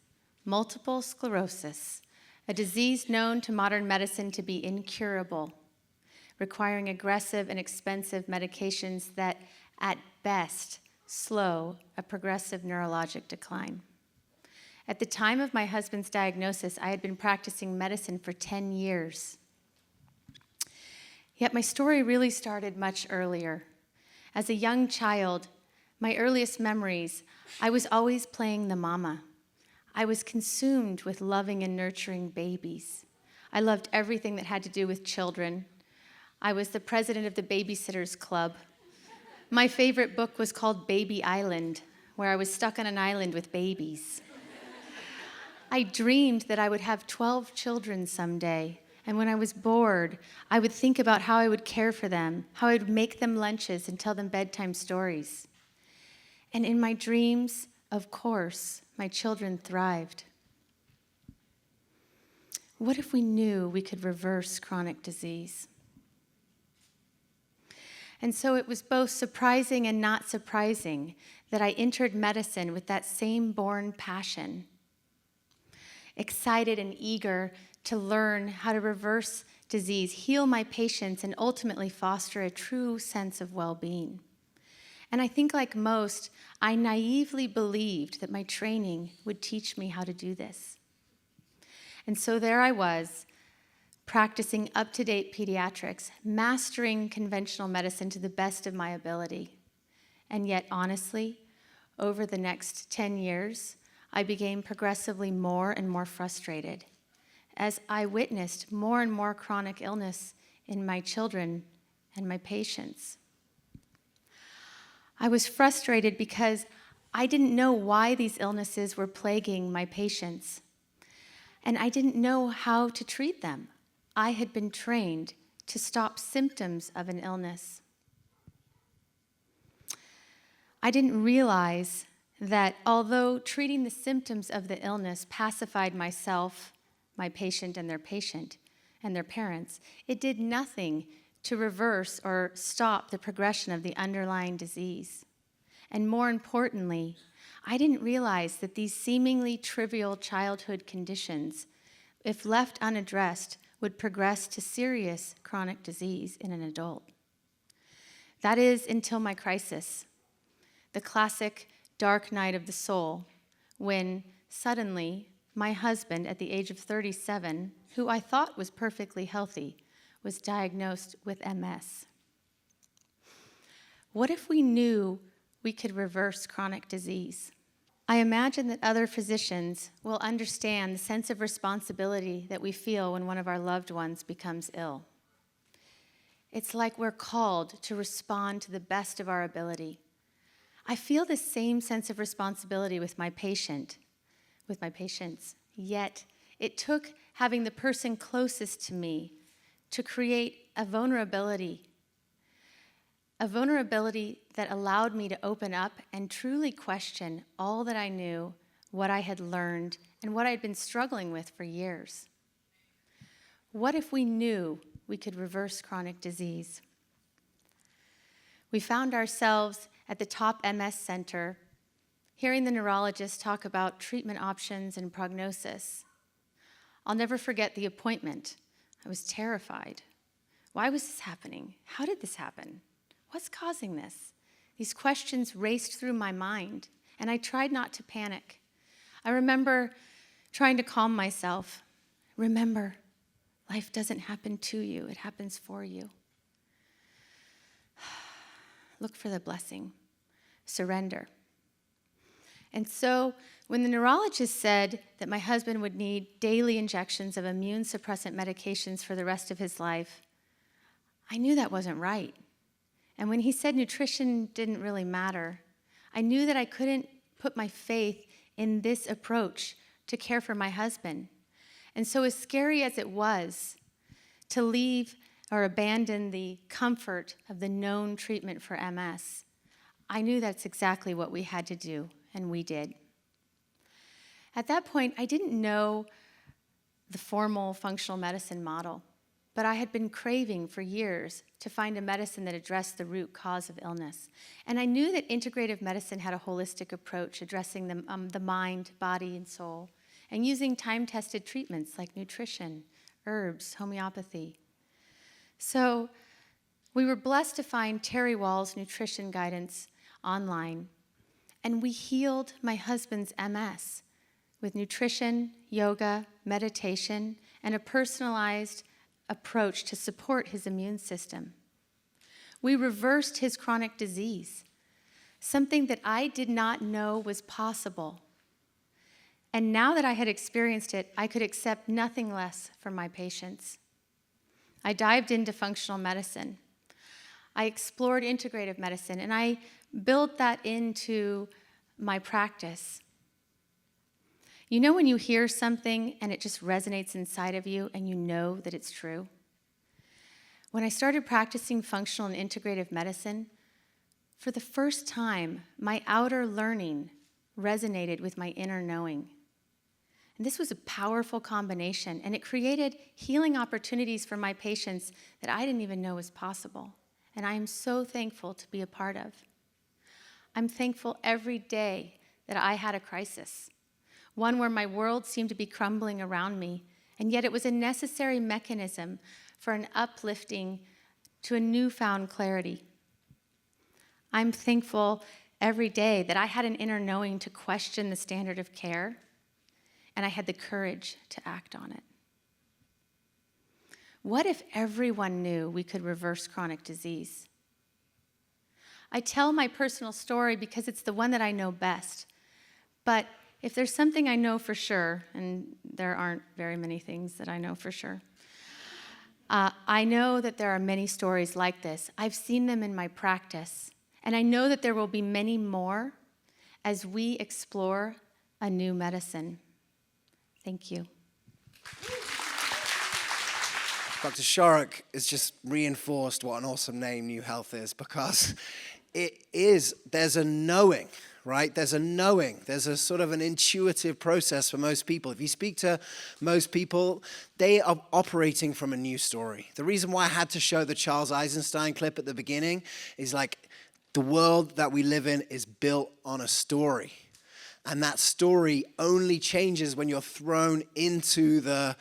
multiple sclerosis, a disease known to modern medicine to be incurable, requiring aggressive and expensive medications that, at best, slow a progressive neurologic decline. At the time of my husband's diagnosis, I had been practicing medicine for 10 years. Yet my story really started much earlier. As a young child, my earliest memories, I was always playing the mama. I was consumed with loving and nurturing babies. I loved everything that had to do with children. I was the president of the Babysitters Club. My favorite book was called Baby Island, where I was stuck on an island with babies. I dreamed that I would have 12 children someday. And when I was bored, I would think about how I would care for them, how I would make them lunches and tell them bedtime stories. And in my dreams, of course, my children thrived. What if we knew we could reverse chronic disease? And so it was both surprising and not surprising that I entered medicine with that same born passion, excited and eager to learn how to reverse disease, heal my patients, and ultimately foster a true sense of well-being. And I think, like most, I naively believed that my training would teach me how to do this. And so there I was, practicing up-to-date pediatrics, mastering conventional medicine to the best of my ability. And yet, honestly, over the next 10 years, I became progressively more and more frustrated as I witnessed more and more chronic illness in my children and my patients. I was frustrated because I didn't know why these illnesses were plaguing my patients, and I didn't know how to treat them. I had been trained to stop symptoms of an illness. I didn't realize that although treating the symptoms of the illness pacified myself, my patient, and their parents, it did nothing to reverse or stop the progression of the underlying disease. And more importantly, I didn't realize that these seemingly trivial childhood conditions, if left unaddressed, would progress to serious chronic disease in an adult. That is until my crisis, the classic dark night of the soul, when suddenly my husband, at the age of 37, who I thought was perfectly healthy, was diagnosed with MS. What if we knew we could reverse chronic disease? I imagine that other physicians will understand the sense of responsibility that we feel when one of our loved ones becomes ill. It's like we're called to respond to the best of our ability. I feel the same sense of responsibility with my patients, yet it took having the person closest to me to create a vulnerability that allowed me to open up and truly question all that I knew, what I had learned, and what I'd been struggling with for years. What if we knew we could reverse chronic disease? We found ourselves at the top MS center, hearing the neurologist talk about treatment options and prognosis. I'll never forget the appointment. I was terrified. Why was this happening? How did this happen? What's causing this? These questions raced through my mind, and I tried not to panic. I remember trying to calm myself. Remember, life doesn't happen to you, it happens for you. Look for the blessing. Surrender. And so, when the neurologist said that my husband would need daily injections of immune suppressant medications for the rest of his life, I knew that wasn't right. And when he said nutrition didn't really matter, I knew that I couldn't put my faith in this approach to care for my husband. And so, as scary as it was to leave or abandon the comfort of the known treatment for MS, I knew that's exactly what we had to do, and we did. At that point, I didn't know the formal functional medicine model, but I had been craving for years to find a medicine that addressed the root cause of illness. And I knew that integrative medicine had a holistic approach addressing the mind, body, and soul, and using time-tested treatments like nutrition, herbs, homeopathy. So we were blessed to find Terry Wall's nutrition guidance online, and we healed my husband's MS with nutrition, yoga, meditation, and a personalized approach to support his immune system. We reversed his chronic disease, something that I did not know was possible. And now that I had experienced it, I could accept nothing less from my patients. I dived into functional medicine. I explored integrative medicine, and I built that into my practice. You know when you hear something and it just resonates inside of you and you know that it's true? When I started practicing functional and integrative medicine, for the first time, my outer learning resonated with my inner knowing. And this was a powerful combination, and it created healing opportunities for my patients that I didn't even know was possible. And I am so thankful to be a part of. I'm thankful every day that I had a crisis, one where my world seemed to be crumbling around me, and yet it was a necessary mechanism for an uplifting to a newfound clarity. I'm thankful every day that I had an inner knowing to question the standard of care, and I had the courage to act on it. What if everyone knew we could reverse chronic disease? I tell my personal story because it's the one that I know best. But if there's something I know for sure, and there aren't very many things that I know for sure, I know that there are many stories like this. I've seen them in my practice, and I know that there will be many more as we explore a new medicine. Thank you. Dr. Shorrock has just reinforced what an awesome name New Health is, because there's a knowing, right? There's a knowing. There's a sort of an intuitive process for most people. If you speak to most people, they are operating from a new story. The reason why I had to show the Charles Eisenstein clip at the beginning is like the world that we live in is built on a story. And that story only changes when you're thrown into the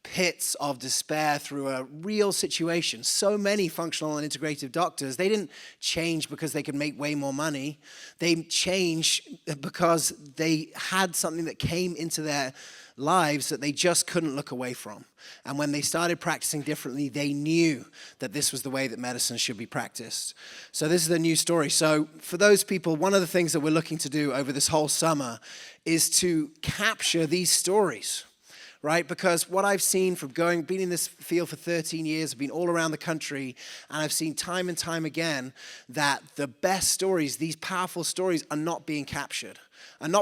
pits of despair through a real situation. So many functional and integrative doctors, they didn't change because they could make way more money. They changed because they had something that came into their lives that they just couldn't look away from. And when they started practicing differently, they knew that this was the way that medicine should be practiced. So this is a new story. So for those people, one of the things that we're looking to do over this whole summer is to capture these stories, right? Because what I've seen from being in this field for 13 years, I've been all around the country, and I've seen time and time again that the best stories, these powerful stories, are not being captured in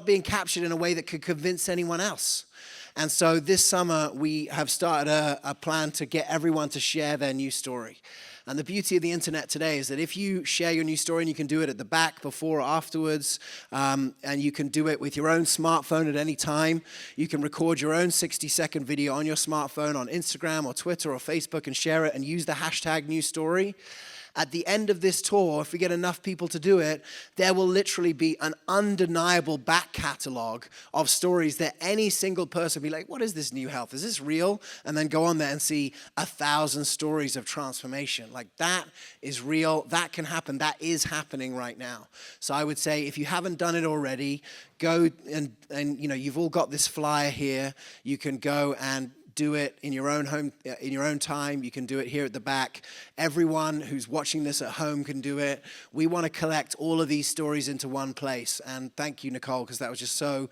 a way that could convince anyone else. And so this summer, we have started a plan to get everyone to share their new story. And the beauty of the internet today is that if you share your new story, and you can do it at the back, before or afterwards, and you can do it with your own smartphone at any time. You can record your own 60-second video on your smartphone on Instagram or Twitter or Facebook and share it and use the hashtag new story. At the end of this tour, if we get enough people to do it, there will literally be an undeniable back catalog of stories that any single person will be like, what is this new health? Is this real? And then go on there and see 1,000 stories of transformation. Like, that is real. That can happen. That is happening right now. So I would say, if you haven't done it already, go and you've all got this flyer here. You can go and do it in your own home, in your own time. You can do it here at the back. Everyone who's watching this at home can do it. We want to collect all of these stories into one place. And thank you, Nicole, because that was just so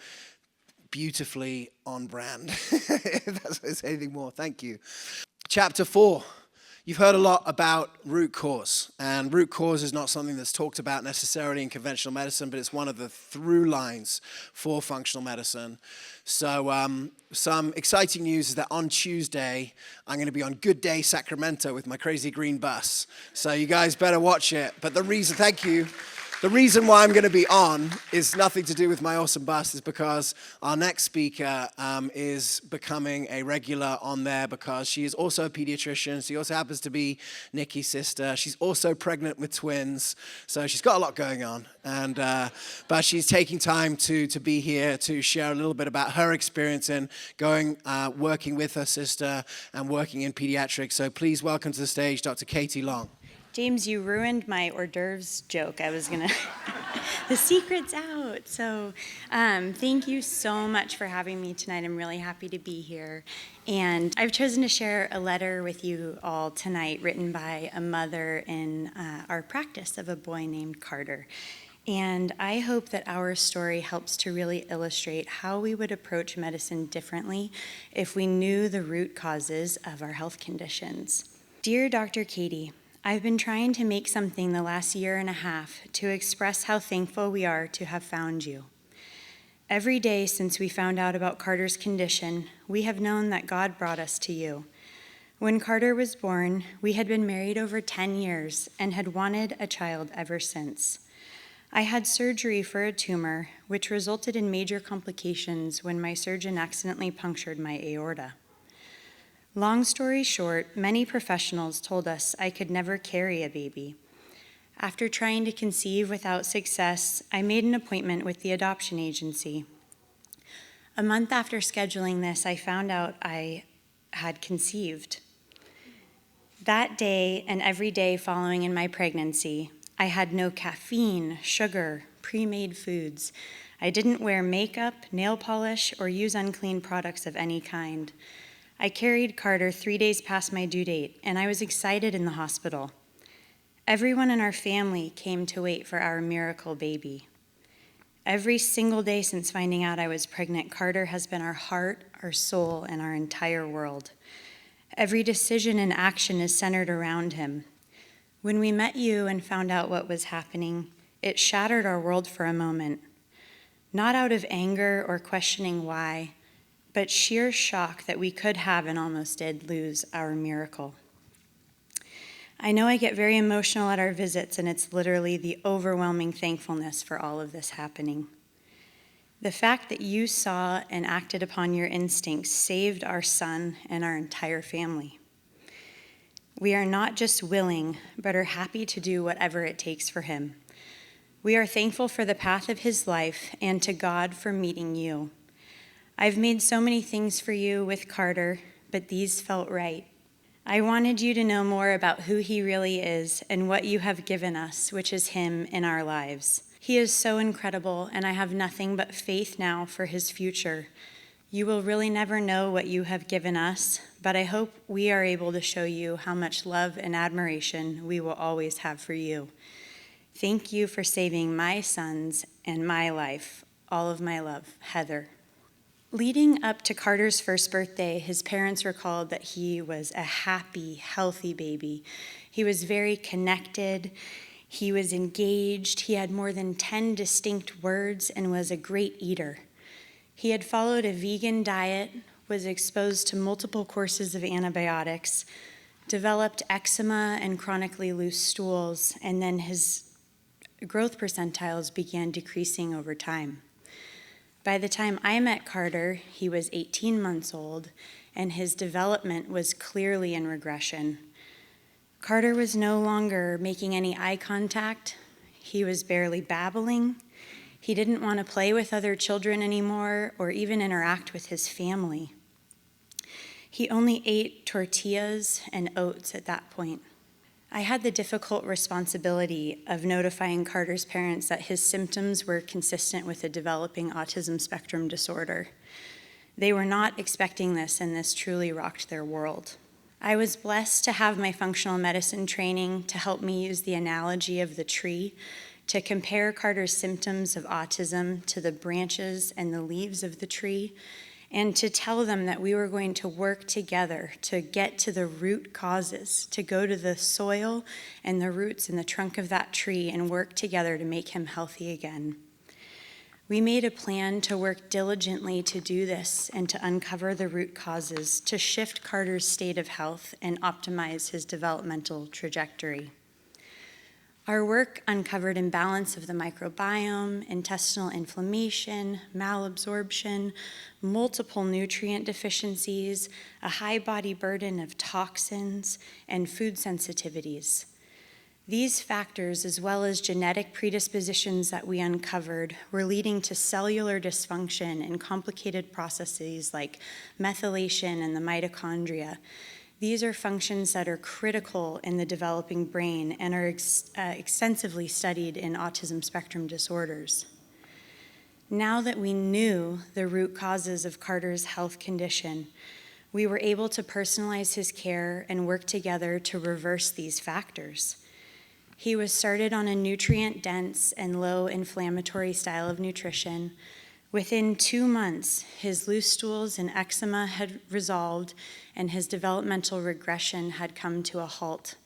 beautifully on brand. If that's anything more, thank you. Chapter 4. You've heard a lot about root cause, and root cause is not something that's talked about necessarily in conventional medicine, but it's one of the through lines for functional medicine. So some exciting news is that on Tuesday, I'm going to be on Good Day Sacramento with my crazy green bus. So you guys better watch it. But thank you. The reason why I'm going to be on is nothing to do with my awesome bus, is because our next speaker is becoming a regular on there, because she is also a pediatrician. She also happens to be Nikki's sister. She's also pregnant with twins, so she's got a lot going on. And but she's taking time to be here to share a little bit about her experience in working with her sister and working in pediatrics. So please welcome to the stage Dr. Katie Long. James, you ruined my hors d'oeuvres joke. I was going to... The secret's out. So thank you so much for having me tonight. I'm really happy to be here. And I've chosen to share a letter with you all tonight written by a mother in our practice of a boy named Carter. And I hope that our story helps to really illustrate how we would approach medicine differently if we knew the root causes of our health conditions. Dear Dr. Katie, I've been trying to make something the last year and a half to express how thankful we are to have found you. Every day since we found out about Carter's condition, we have known that God brought us to you. When Carter was born, we had been married over 10 years and had wanted a child ever since. I had surgery for a tumor, which resulted in major complications when my surgeon accidentally punctured my aorta. Long story short, many professionals told us I could never carry a baby. After trying to conceive without success, I made an appointment with the adoption agency. A month after scheduling this, I found out I had conceived. That day and every day following in my pregnancy, I had no caffeine, sugar, pre-made foods. I didn't wear makeup, nail polish, or use unclean products of any kind. I carried Carter 3 days past my due date, and I was excited in the hospital. Everyone in our family came to wait for our miracle baby. Every single day since finding out I was pregnant, Carter has been our heart, our soul, and our entire world. Every decision and action is centered around him. When we met you and found out what was happening, it shattered our world for a moment. Not out of anger or questioning why, but sheer shock that we could have and almost did lose our miracle. I know I get very emotional at our visits, and it's literally the overwhelming thankfulness for all of this happening. The fact that you saw and acted upon your instincts saved our son and our entire family. We are not just willing, but are happy to do whatever it takes for him. We are thankful for the path of his life and to God for meeting you. I've made so many things for you with Carter, but these felt right. I wanted you to know more about who he really is and what you have given us, which is him in our lives. He is so incredible, and I have nothing but faith now for his future. You will really never know what you have given us, but I hope we are able to show you how much love and admiration we will always have for you. Thank you for saving my sons and my life. All of my love, Heather. Leading up to Carter's first birthday, his parents recalled that he was a happy, healthy baby. He was very connected. He was engaged. He had more than 10 distinct words and was a great eater. He had followed a vegan diet, was exposed to multiple courses of antibiotics, developed eczema and chronically loose stools, and then his growth percentiles began decreasing over time. By the time I met Carter, he was 18 months old, and his development was clearly in regression. Carter was no longer making any eye contact. He was barely babbling. He didn't want to play with other children anymore or even interact with his family. He only ate tortillas and oats at that point. I had the difficult responsibility of notifying Carter's parents that his symptoms were consistent with a developing autism spectrum disorder. They were not expecting this, and this truly rocked their world. I was blessed to have my functional medicine training to help me use the analogy of the tree to compare Carter's symptoms of autism to the branches and the leaves of the tree, and to tell them that we were going to work together to get to the root causes, to go to the soil and the roots in the trunk of that tree and work together to make him healthy again. We made a plan to work diligently to do this and to uncover the root causes, to shift Carter's state of health and optimize his developmental trajectory. Our work uncovered imbalance of the microbiome, intestinal inflammation, malabsorption, multiple nutrient deficiencies, a high body burden of toxins, and food sensitivities. These factors, as well as genetic predispositions that we uncovered, were leading to cellular dysfunction and complicated processes like methylation and the mitochondria. These are functions that are critical in the developing brain and are extensively studied in autism spectrum disorders. Now that we knew the root causes of Carter's health condition, we were able to personalize his care and work together to reverse these factors. He was started on a nutrient-dense and low-inflammatory style of nutrition. Within 2 months, his loose stools and eczema had resolved, and his developmental regression had come to a halt.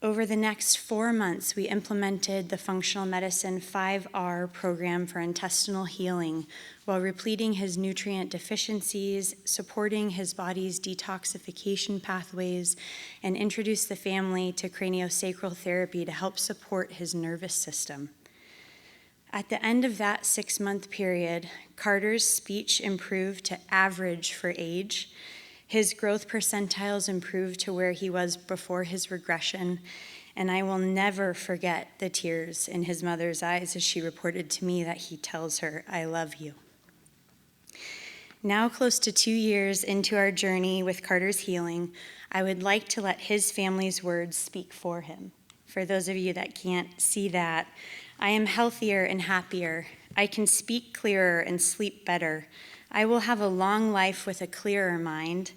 Over the next 4 months, we implemented the functional medicine 5R program for intestinal healing while repleting his nutrient deficiencies, supporting his body's detoxification pathways, and introduced the family to craniosacral therapy to help support his nervous system. At the end of that 6-month period, Carter's speech improved to average for age. His growth percentiles improved to where he was before his regression, and I will never forget the tears in his mother's eyes as she reported to me that he tells her, "I love you." Now, close to 2 years into our journey with Carter's healing, I would like to let his family's words speak for him. For those of you that can't see that, I am healthier and happier. I can speak clearer and sleep better. I will have a long life with a clearer mind.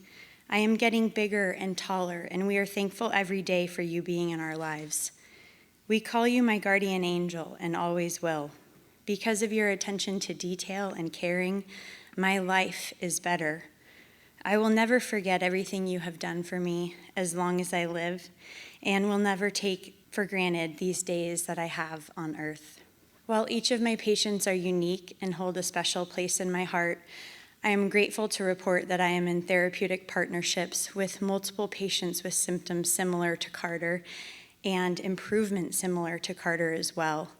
I am getting bigger and taller, and we are thankful every day for you being in our lives. We call you my guardian angel and always will. Because of your attention to detail and caring, my life is better. I will never forget everything you have done for me as long as I live, and will never take for granted these days that I have on earth. While each of my patients are unique and hold a special place in my heart, I am grateful to report that I am in therapeutic partnerships with multiple patients with symptoms similar to Carter and improvement similar to Carter as well.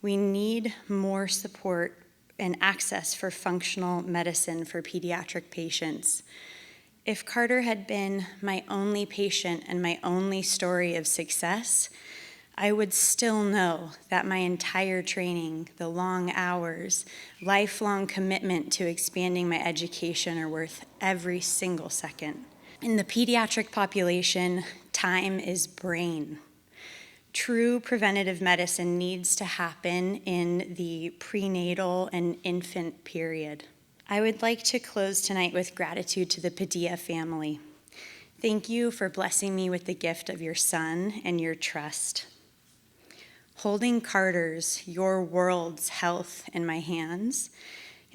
We need more support and access for functional medicine for pediatric patients. If Carter had been my only patient and my only story of success, I would still know that my entire training, the long hours, lifelong commitment to expanding my education are worth every single second. In the pediatric population, time is brain. True preventative medicine needs to happen in the prenatal and infant period. I would like to close tonight with gratitude to the Padilla family. Thank you for blessing me with the gift of your son and your trust. Holding Carter's, your world's health in my hands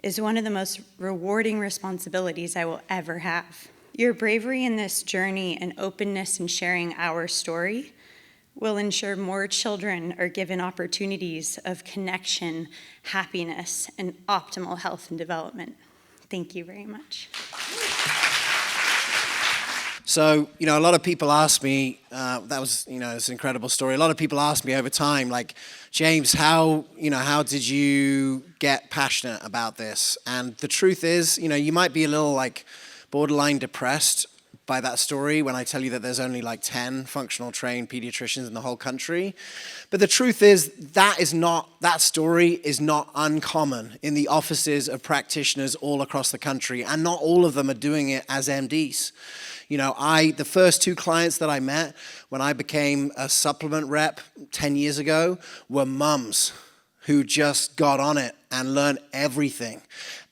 is one of the most rewarding responsibilities I will ever have. Your bravery in this journey and openness in sharing our story will ensure more children are given opportunities of connection, happiness, and optimal health and development. Thank you very much. So, a lot of people ask me, that was, it's an incredible story. A lot of people ask me over time, like, James, how did you get passionate about this? And the truth is, you might be a little, like, borderline depressed by that story when I tell you that there's only like 10 functional trained pediatricians in the whole country. But the truth is that story is not uncommon in the offices of practitioners all across the country, and not all of them are doing it as MDs. The first 2 clients that I met when I became a supplement rep 10 years ago were mums who just got on it and learned everything.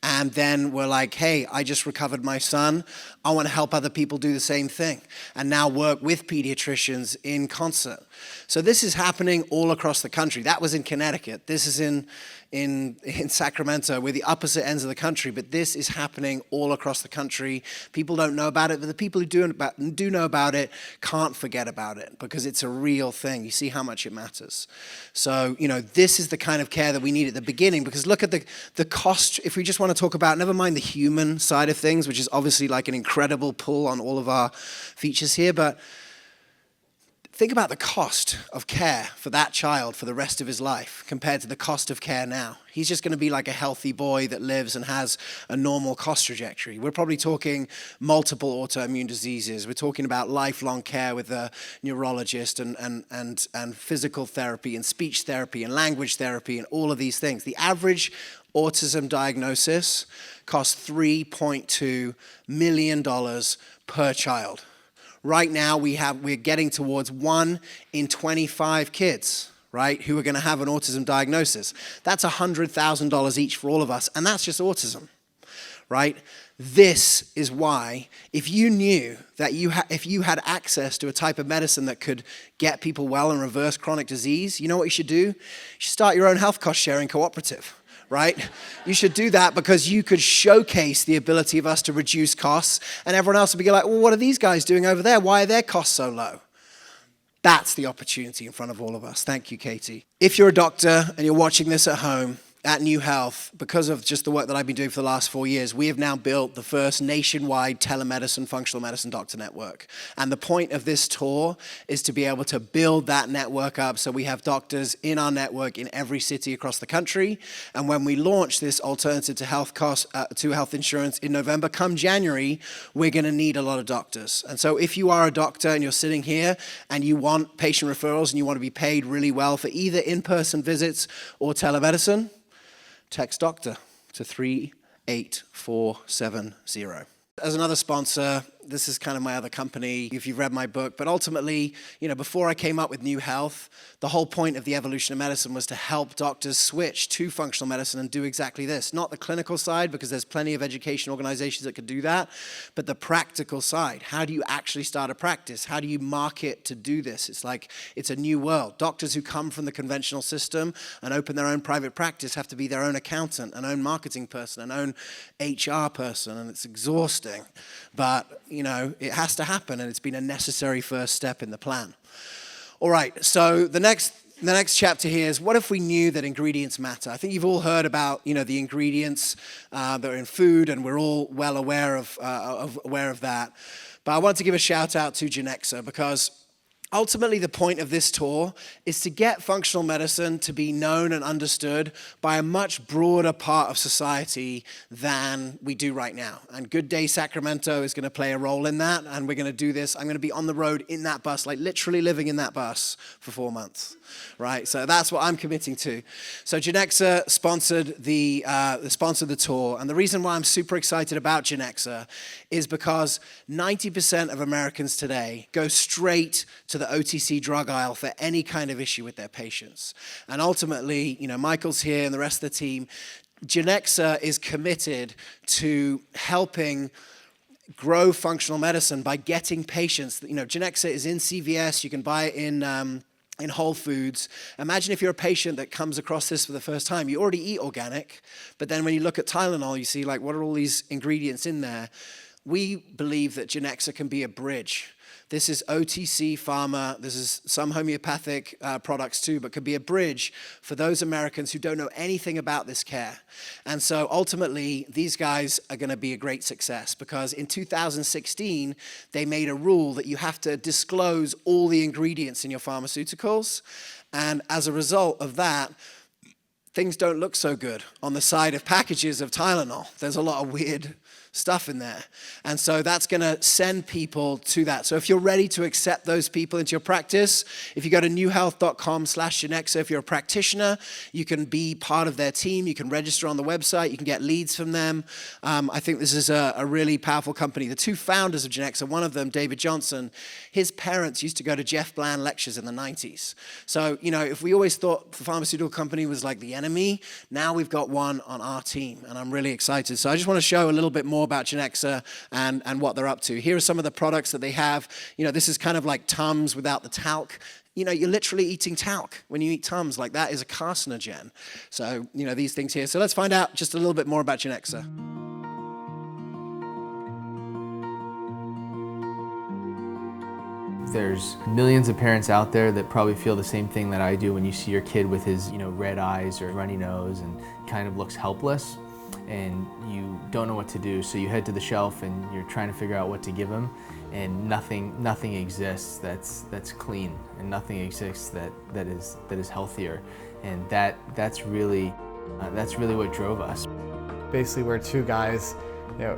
And then were like, hey, I just recovered my son. I want to help other people do the same thing. And now work with pediatricians in concert. So this is happening all across the country. That was in Connecticut. This is in Sacramento. We're the opposite ends of the country, but this is happening all across the country. People don't know about it, but the people who do know about it can't forget about it because it's a real thing. You see how much it matters. So, this is the kind of care that we need at the beginning, because look at the cost. If we just want to talk about, never mind the human side of things, which is obviously like an incredible pull on all of our features here, but think about the cost of care for that child for the rest of his life compared to the cost of care now. He's just going to be like a healthy boy that lives and has a normal cost trajectory. We're probably talking multiple autoimmune diseases. We're talking about lifelong care with a neurologist and physical therapy and speech therapy and language therapy and all of these things. The average autism diagnosis costs $3.2 million per child. Right now, we're getting towards 1 in 25 kids, right, who are going to have an autism diagnosis. That's $100,000 each for all of us, and that's just autism, right? This is why, if you knew that if you had access to a type of medicine that could get people well and reverse chronic disease, you know what you should do? You should start your own health cost sharing cooperative. Right? You should do that because you could showcase the ability of us to reduce costs, and everyone else would be like, well, what are these guys doing over there? Why are their costs so low? That's the opportunity in front of all of us. Thank you, Katie. If you're a doctor and you're watching this at home, at New Health, because of just the work that I've been doing for the last 4 years, we have now built the first nationwide telemedicine, functional medicine doctor network. And the point of this tour is to be able to build that network up so we have doctors in our network in every city across the country. And when we launch this alternative to health cost, to health insurance in November, come January, we're going to need a lot of doctors. And so if you are a doctor and you're sitting here and you want patient referrals and you want to be paid really well for either in-person visits or telemedicine, text doctor to 38470. As another sponsor, this is kind of my other company, if you've read my book, but ultimately, before I came up with New Health, the whole point of the evolution of medicine was to help doctors switch to functional medicine and do exactly this. Not the clinical side, because there's plenty of education organizations that could do that, but the practical side. How do you actually start a practice? How do you market to do this? It's a new world. Doctors who come from the conventional system and open their own private practice have to be their own accountant, an own marketing person, an own HR person, and it's exhausting. But, it has to happen, and it's been a necessary first step in the plan. All right, so the next the next chapter here is, what if we knew that ingredients matter? I think you've all heard about, the ingredients that are in food, and we're all well aware of that. But I want to give a shout out to Genexa, because ultimately, the point of this tour is to get functional medicine to be known and understood by a much broader part of society than we do right now. And Good Day Sacramento is going to play a role in that, and we're going to do this. I'm going to be on the road in that bus, like literally living in that bus for 4 months, right? So that's what I'm committing to. So Genexa sponsored the tour, and the reason why I'm super excited about Genexa is because 90% of Americans today go straight to the OTC drug aisle for any kind of issue with their patients. And ultimately, Michael's here and the rest of the team, Genexa is committed to helping grow functional medicine by getting patients. Genexa is in CVS. You can buy it in Whole Foods. Imagine if you're a patient that comes across this for the first time. You already eat organic, but then when you look at Tylenol, you see, what are all these ingredients in there? We believe that Genexa can be a bridge. This is OTC pharma. This is some homeopathic products too, but could be a bridge for those Americans who don't know anything about this care. And so ultimately, these guys are going to be a great success, because in 2016, they made a rule that you have to disclose all the ingredients in your pharmaceuticals. And as a result of that, things don't look so good on the side of packages of Tylenol. There's a lot of weird stuff in there. And so that's going to send people to that. So if you're ready to accept those people into your practice, if you go to newhealth.com/Genexa, if you're a practitioner, you can be part of their team. You can register on the website. You can get leads from them. I think this is a really powerful company. The two founders of Genexa, one of them, David Johnson, his parents used to go to Jeff Bland lectures in the 90s. So, if we always thought the pharmaceutical company was like the enemy, now we've got one on our team, and I'm really excited. So I just want to show a little bit more about Genexa and what they're up to. Here are some of the products that they have. This is kind of like Tums without the talc. You're literally eating talc when you eat Tums. Like, that is a carcinogen. So, these things here. So let's find out just a little bit more about Genexa. There's millions of parents out there that probably feel the same thing that I do when you see your kid with his, red eyes or runny nose and kind of looks helpless, and you don't know what to do. So you head to the shelf and you're trying to figure out what to give him, and nothing exists that's clean, and nothing exists that is healthier, and that's really what drove us. Basically, we're two guys,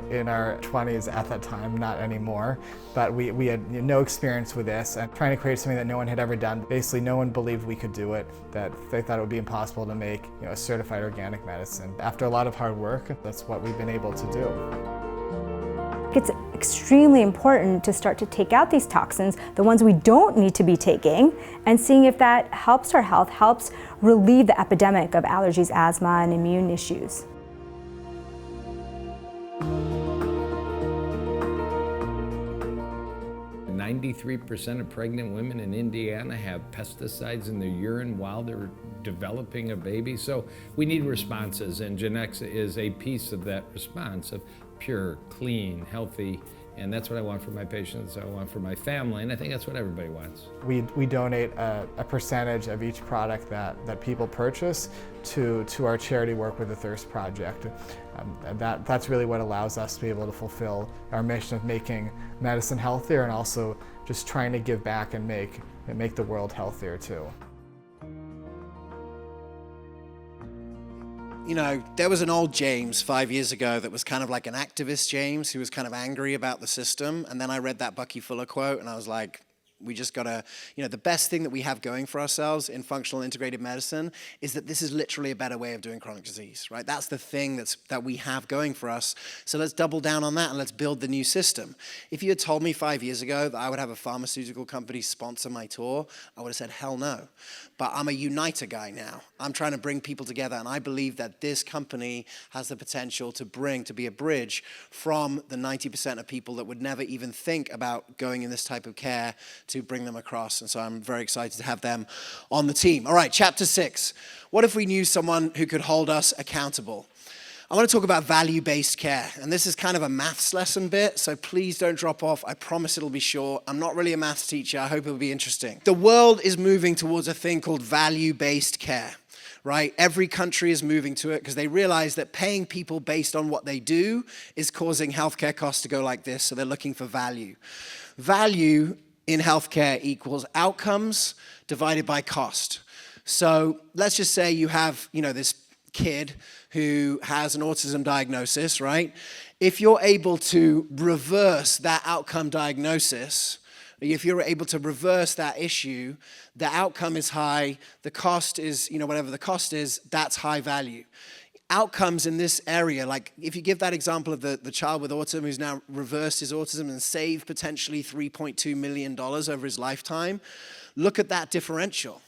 in our 20s at that time, not anymore, but we had no experience with this, and trying to create something that no one had ever done. Basically, no one believed we could do it, that they thought it would be impossible to make a certified organic medicine. After a lot of hard work, that's what we've been able to do. It's extremely important to start to take out these toxins, the ones we don't need to be taking, and seeing if that helps our health, helps relieve the epidemic of allergies, asthma, and immune issues. 93% of pregnant women in Indiana have pesticides in their urine while they're developing a baby. So we need responses, and Genexa is a piece of that response of pure, clean, healthy, and that's what I want for my patients, I want for my family, and I think that's what everybody wants. We donate a percentage of each product that people purchase to our charity work with the Thirst Project. That's really what allows us to be able to fulfill our mission of making medicine healthier, and also just trying to give back and make the world healthier too. There was an old James 5 years ago that was kind of like an activist James who was kind of angry about the system. And then I read that Bucky Fuller quote and I was like, we just gotta, the best thing that we have going for ourselves in functional integrated medicine is that this is literally a better way of doing chronic disease, right? That's the thing that we have going for us. So let's double down on that and let's build the new system. If you had told me 5 years ago that I would have a pharmaceutical company sponsor my tour, I would have said, hell no. But I'm a uniter guy now. I'm trying to bring people together, and I believe that this company has the potential to be a bridge from the 90% of people that would never even think about going in this type of care to bring them across. And so I'm very excited to have them on the team. All right, chapter 6. What if we knew someone who could hold us accountable? I want to talk about value-based care, and this is kind of a maths lesson bit, so please don't drop off. I promise it'll be short. I'm not really a maths teacher. I hope it'll be interesting. The world is moving towards a thing called value-based care, right? Every country is moving to it because they realize that paying people based on what they do is causing healthcare costs to go like this, so they're looking for value. Value in healthcare equals outcomes divided by cost. So let's just say you have, this kid who has an autism diagnosis, right? If you're able to reverse that outcome diagnosis, if you're able to reverse that issue, the outcome is high, the cost is, whatever the cost is, that's high value. Outcomes in this area, like if you give that example of the child with autism who's now reversed his autism and saved potentially $3.2 million over his lifetime, look at that differential.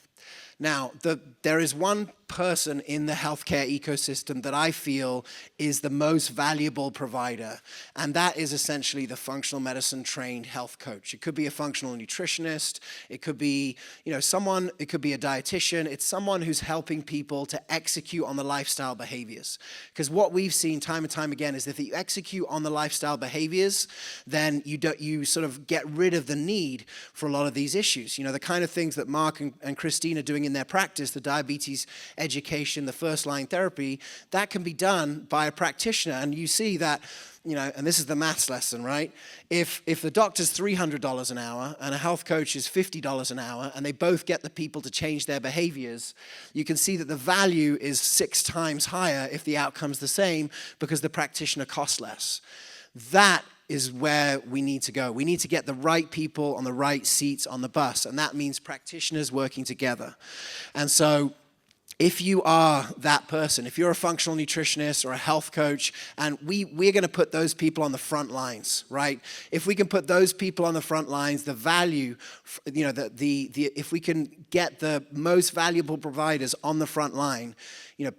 Now, there is one person in the healthcare ecosystem that I feel is the most valuable provider, and that is essentially the functional medicine trained health coach. It could be a functional nutritionist, it could be, it could be a dietitian. It's someone who's helping people to execute on the lifestyle behaviors. Because what we've seen time and time again is that if you execute on the lifestyle behaviors, then you sort of get rid of the need for a lot of these issues. The kind of things that Mark and Christine are doing in their practice, the diabetes education, the first-line therapy, that can be done by a practitioner. And you see that, and this is the maths lesson, right? If the doctor's $300 an hour and a health coach is $50 an hour, and they both get the people to change their behaviors, you can see that the value is 6 times higher if the outcome's the same because the practitioner costs less. That is where we need to go. We need to get the right people on the right seats on the bus, and that means practitioners working together. And so if you are that person, if you're a functional nutritionist or a health coach, and we're going to put those people on the front lines, right? If we can put those people on the front lines, the value, if we can get the most valuable providers on the front line,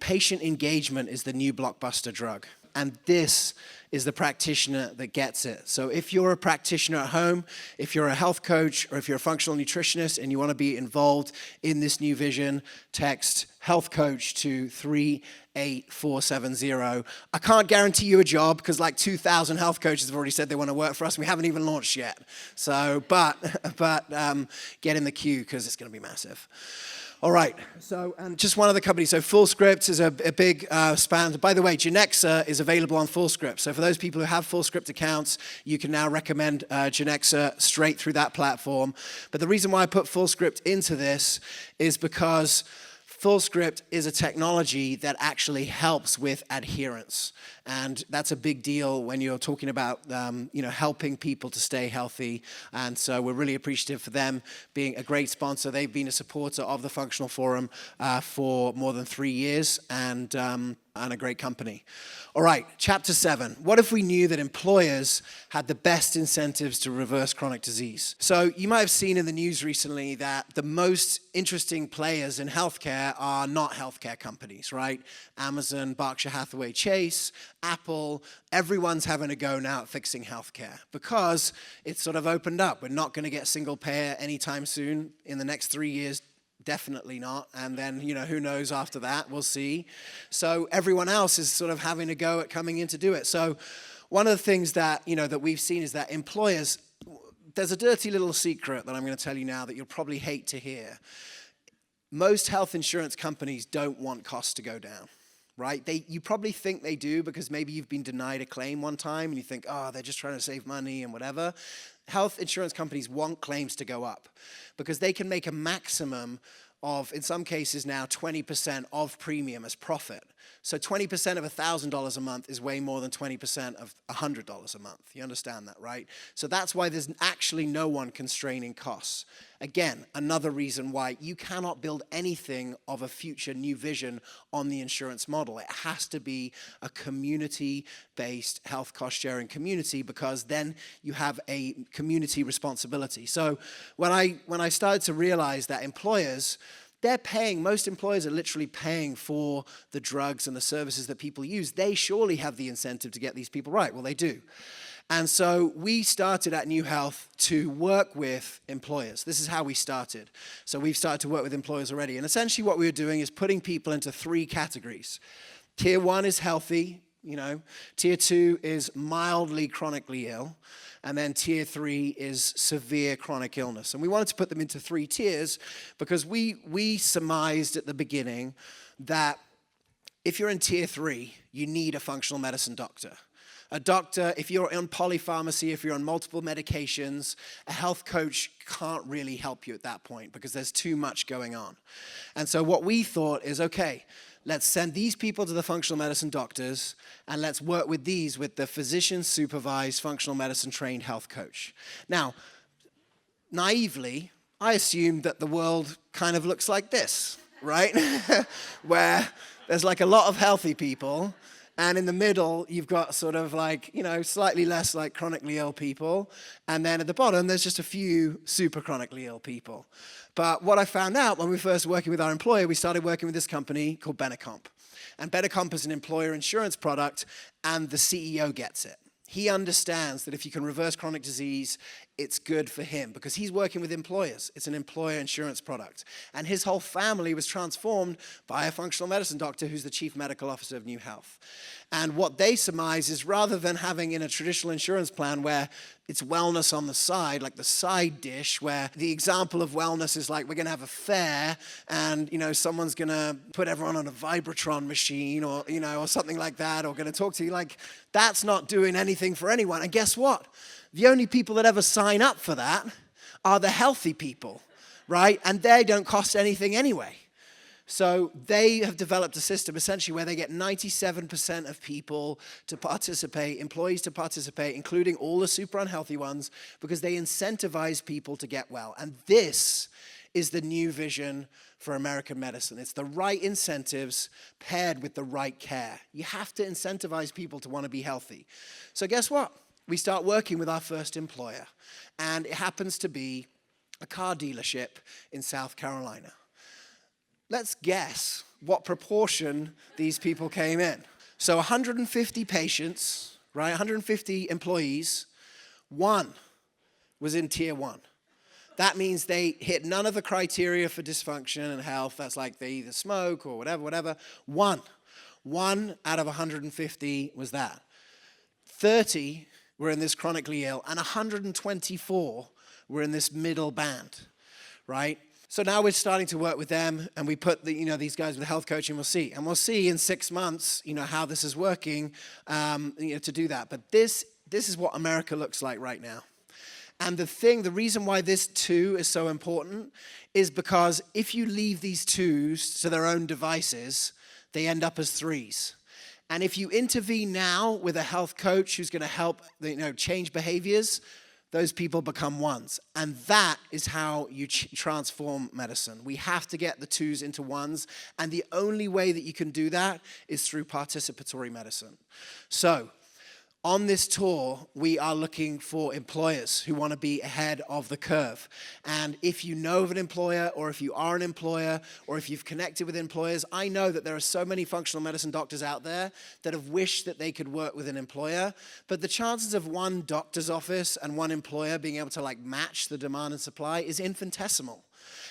patient engagement is the new blockbuster drug. And this is the practitioner that gets it. So if you're a practitioner at home, if you're a health coach, or if you're a functional nutritionist and you want to be involved in this new vision, text health coach to 38470. I can't guarantee you a job because like 2,000 health coaches have already said they want to work for us. We haven't even launched yet. So, but get in the queue because it's going to be massive. All right, so and just one other company. So FullScript is a big span. By the way, Genexa is available on FullScript. So for those people who have FullScript accounts, you can now recommend Genexa straight through that platform. But the reason why I put FullScript into this is because FullScript is a technology that actually helps with adherence. And that's a big deal when you're talking about helping people to stay healthy. And so we're really appreciative for them being a great sponsor. They've been a supporter of the Functional Forum for more than 3 years and a great company. All right, chapter 7. What if we knew that employers had the best incentives to reverse chronic disease? So you might have seen in the news recently that the most interesting players in healthcare are not healthcare companies, right? Amazon, Berkshire Hathaway, Chase, Apple, everyone's having a go now at fixing healthcare because it's sort of opened up. We're not going to get single payer anytime soon. In the next 3 years, definitely not. And then, who knows after that? We'll see. So everyone else is sort of having a go at coming in to do it. So one of the things that, that we've seen is that employers, there's a dirty little secret that I'm going to tell you now that you'll probably hate to hear. Most health insurance companies don't want costs to go down. Right? You probably think they do because maybe you've been denied a claim one time and you think, they're just trying to save money and whatever. Health insurance companies want claims to go up because they can make a maximum of, in some cases now, 20% of premium as profit. So 20% of $1,000 a month is way more than 20% of $100 a month. You understand that, right? So that's why there's actually no one constraining costs. Again, another reason why you cannot build anything of a future new vision on the insurance model. It has to be a community-based health cost-sharing community because then you have a community responsibility. So when I started to realize that employers, most employers are literally paying for the drugs and the services that people use. They surely have the incentive to get these people right. Well, they do. And so we started at New Health to work with employers. This is how we started. So we've started to work with employers already. And essentially what we were doing is putting people into 3 categories. Tier 1 is healthy, you know. Tier 2 is mildly chronically ill, and then tier 3 is severe chronic illness. And we wanted to put them into 3 tiers because we surmised at the beginning that if you're in tier 3, you need a functional medicine doctor. A doctor, if you're on polypharmacy, if you're on multiple medications, a health coach can't really help you at that point because there's too much going on. And so what we thought is, okay, let's send these people to the functional medicine doctors, and let's work with these with the physician-supervised, functional medicine-trained health coach. Now, naively, I assumed that the world kind of looks like this, right? Where there's like a lot of healthy people, and in the middle, you've got sort of like, you know, slightly less like chronically ill people. And then at the bottom, there's just a few super chronically ill people. But what I found out when we first working with our employer, we started working with this company called Benecomp. And Benecomp is an employer insurance product, and the CEO gets it. He understands that if you can reverse chronic disease, it's good for him because he's working with employers. It's an employer insurance product. And his whole family was transformed by a functional medicine doctor who's the chief medical officer of New Health. And what they surmise is rather than having in a traditional insurance plan where it's wellness on the side, like the side dish, where the example of wellness is like we're going to have a fair and, you know, someone's going to put everyone on a Vibratron machine or, you know, or something like that, or going to talk to you, like that's not doing anything for anyone. And guess what? The only people that ever sign up for that are the healthy people, right? And they don't cost anything anyway. So they have developed a system essentially where they get 97% of people to participate, employees to participate, including all the super unhealthy ones, because they incentivize people to get well. And this is the new vision for American medicine. It's the right incentives paired with the right care. You have to incentivize people to want to be healthy. So guess what? We start working with our first employer, and it happens to be a car dealership in South Carolina. Let's guess what proportion these people came in. So 150 patients, right, 150 employees, one was in tier 1. That means they hit none of the criteria for dysfunction and health. That's like they either smoke or whatever. One out of 150 was that. 30 were in this chronically ill, and 124 were in this middle band, right? So now we're starting to work with them, and we put these guys with a health coach, and we'll see. And we'll see in 6 months, how this is working, to do that. But this is what America looks like right now. And the reason why this 2 is so important is because if you leave these 2s to their own devices, they end up as 3s. And if you intervene now with a health coach who's going to help, change behaviors, those people become 1s. And that is how you transform medicine. We have to get the 2s into 1s. And the only way that you can do that is through participatory medicine. So on this tour, we are looking for employers who want to be ahead of the curve. And if you know of an employer, or if you are an employer, or if you've connected with employers, I know that there are so many functional medicine doctors out there that have wished that they could work with an employer. But the chances of one doctor's office and one employer being able to match the demand and supply is infinitesimal.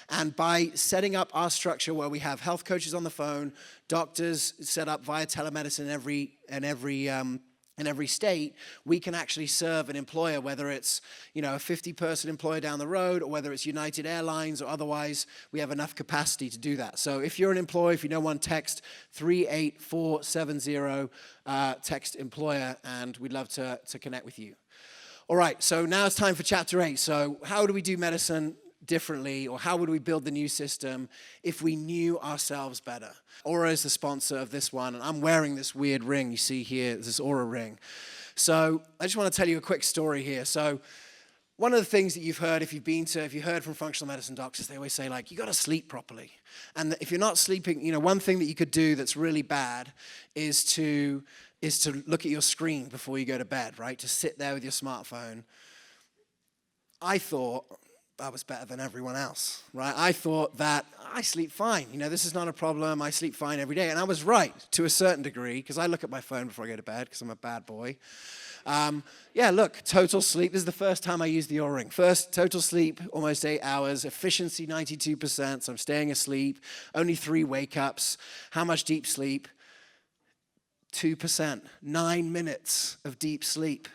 And by setting up our structure where we have health coaches on the phone, doctors set up via telemedicine in every state, we can actually serve an employer, whether it's a 50-person employer down the road, or whether it's United Airlines, or otherwise, we have enough capacity to do that. So if you're an employer, if you know one, text 38470, text employer, and we'd love to connect with you. All right, so now it's time for chapter 8. So how do we do medicine differently, or how would we build the new system if we knew ourselves better? Aura is the sponsor of this one, and I'm wearing this weird ring you see here, this Aura ring. So I just want to tell you a quick story here. So one of the things that you've heard, if you heard from functional medicine doctors, they always say, you got to sleep properly. And if you're not sleeping, one thing that you could do that's really bad is to look at your screen before you go to bed, right? To sit there with your smartphone. I thought I was better than everyone else, right? I thought that I sleep fine. This is not a problem. I sleep fine every day. And I was right to a certain degree, because I look at my phone before I go to bed, because I'm a bad boy. Look, total sleep. This is the first time I used the Oura ring. First, total sleep, almost 8 hours. Efficiency, 92%. So I'm staying asleep. Only 3 wake-ups. How much deep sleep? 2%, 9 minutes of deep sleep.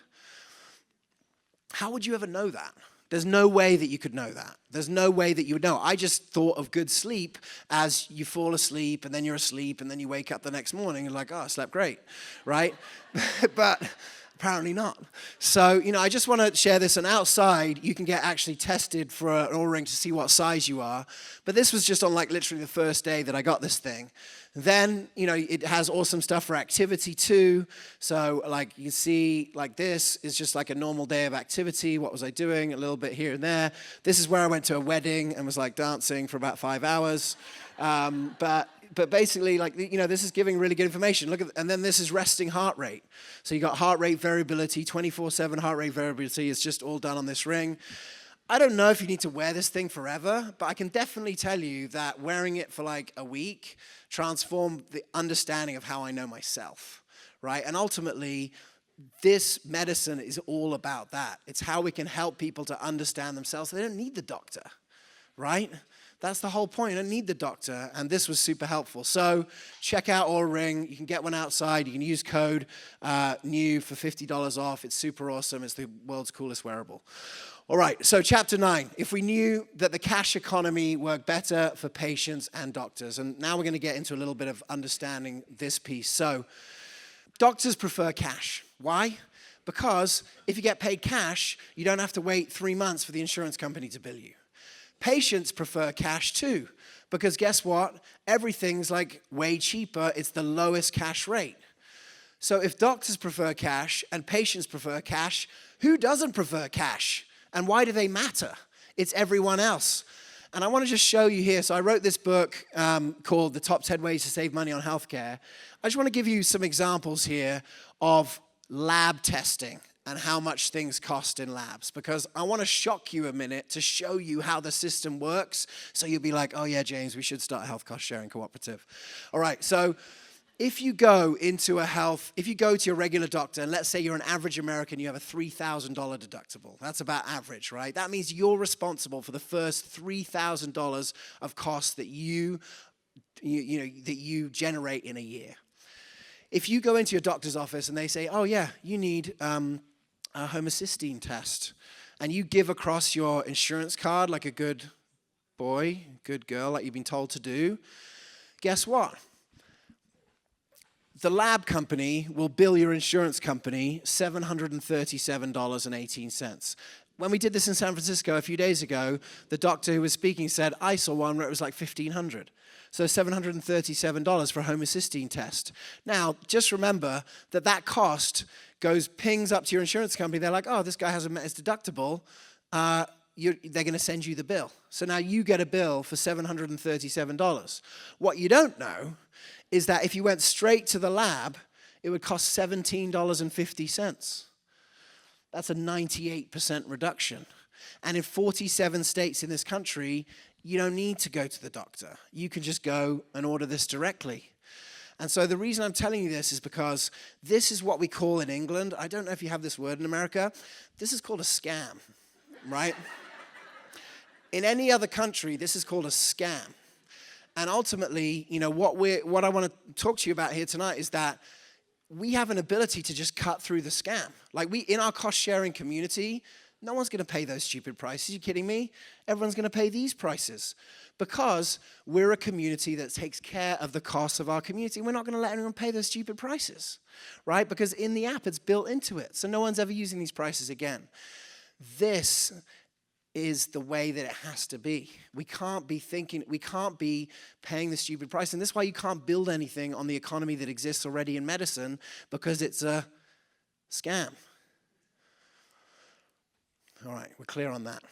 How would you ever know that? There's no way that you could know that. There's no way that you would know. I just thought of good sleep as you fall asleep and then you're asleep and then you wake up the next morning and like, oh, I slept great, right? But apparently not. So, I just want to share this. And outside, you can get actually tested for an Oura ring to see what size you are. But this was just on like literally the first day that I got this thing. Then, it has awesome stuff for activity too. So like you see, like this is just like a normal day of activity. What was I doing? A little bit here and there. This is where I went to a wedding and was like dancing for about 5 hours. But basically, like, this is giving really good information. Look at, and then this is resting heart rate. So you got heart rate variability, 24/7 heart rate variability. It's just all done on this ring. I don't know if you need to wear this thing forever, but I can definitely tell you that wearing it for like a week transformed the understanding of how I know myself, right? And ultimately, this medicine is all about that. It's how we can help people to understand themselves. They don't need the doctor, right? That's the whole point. You don't need the doctor, and this was super helpful. So check out Oura Ring. You can get one outside. You can use code NEW for $50 off. It's super awesome. It's the world's coolest wearable. All right, so chapter 9. If we knew that the cash economy worked better for patients and doctors. And now we're going to get into a little bit of understanding this piece. So doctors prefer cash. Why? Because if you get paid cash, you don't have to wait 3 months for the insurance company to bill you. Patients prefer cash too, because guess what? Everything's like way cheaper. It's the lowest cash rate. So if doctors prefer cash and patients prefer cash, who doesn't prefer cash? And why do they matter? It's everyone else. And I want to just show you here. So I wrote this book called The Top 10 Ways to Save Money on Healthcare. I just want to give you some examples here of lab testing and how much things cost in labs, because I want to shock you a minute to show you how the system works, so you'll be like, oh yeah, James, we should start a health cost sharing cooperative. All right, so if you go to your regular doctor, and let's say you're an average American, you have a $3,000 deductible. That's about average, right? That means you're responsible for the first $3,000 of costs that you generate in a year. If you go into your doctor's office and they say, oh yeah, you need a homocysteine test, and you give across your insurance card like a good boy, good girl, like you've been told to do, guess what? The lab company will bill your insurance company $737.18. When we did this in San Francisco a few days ago, the doctor who was speaking said, I saw one where it was like $1,500. So $737 for a homocysteine test. Now, just remember that cost pings up to your insurance company. They're like, oh, this guy hasn't met his deductible. They're going to send you the bill. So now you get a bill for $737. What you don't know is that if you went straight to the lab, it would cost $17.50. That's a 98% reduction. And in 47 states in this country, you don't need to go to the doctor. You can just go and order this directly. And so the reason I'm telling you this is because this is what we call in England, I don't know if you have this word in America, this is called a scam, right? In any other country, this is called a scam. And ultimately, what I want to talk to you about here tonight is that we have an ability to just cut through the scam. Like in our cost-sharing community, no one's going to pay those stupid prices. Are you kidding me? Everyone's going to pay these prices because we're a community that takes care of the costs of our community. We're not going to let anyone pay those stupid prices, right? Because in the app, it's built into it. So no one's ever using these prices again. This is the way that it has to be. We can't be paying the stupid price. And this is why you can't build anything on the economy that exists already in medicine, because it's a scam. All right, we're clear on that.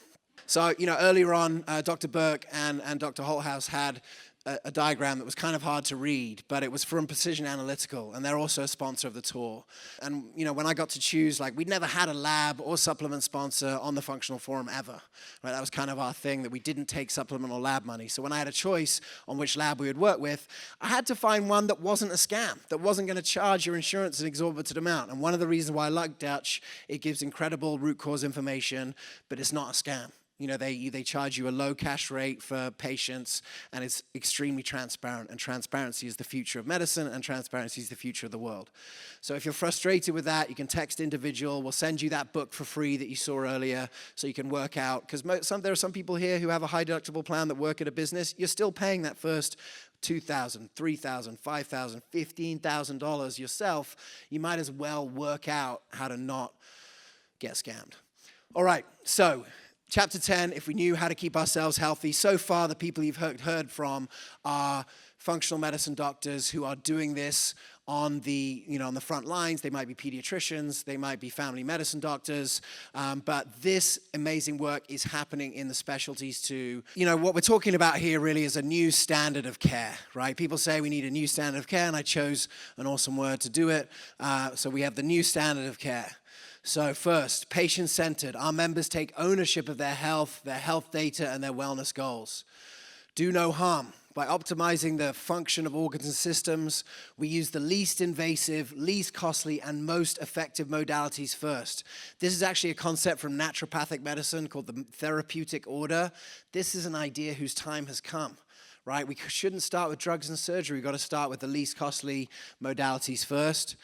So, earlier on, Dr. Burke and Dr. Holthouse had a diagram that was kind of hard to read, but it was from Precision Analytical, and they're also a sponsor of the tour. And, when I got to choose, we'd never had a lab or supplement sponsor on the Functional Forum ever. Right? That was kind of our thing, that we didn't take supplement or lab money. So when I had a choice on which lab we would work with, I had to find one that wasn't a scam, that wasn't going to charge your insurance an exorbitant amount. And one of the reasons why I like Dutch, it gives incredible root cause information, but it's not a scam. You know, they charge you a low cash rate for patients, and it's extremely transparent. And transparency is the future of medicine, and transparency is the future of the world. So if you're frustrated with that, you can text individual. We'll send you that book for free that you saw earlier, so you can work out. Because there are some people here who have a high deductible plan that work at a business. You're still paying that first $2,000, $3,000, $5,000, $15,000 yourself. You might as well work out how to not get scammed. All right, so Chapter 10, if we knew how to keep ourselves healthy. So far, the people you've heard from are functional medicine doctors who are doing this on the front lines. They might be pediatricians, they might be family medicine doctors, but this amazing work is happening in the specialties too. You know, what we're talking about here really is a new standard of care, right? People say we need a new standard of care, and I chose an awesome word to do it. So we have the new standard of care. So first, patient-centered. Our members take ownership of their health data, and their wellness goals. Do no harm. By optimizing the function of organs and systems, we use the least invasive, least costly, and most effective modalities first. This is actually a concept from naturopathic medicine called the therapeutic order. This is an idea whose time has come. Right? We shouldn't start with drugs and surgery. We've got to start with the least costly modalities first.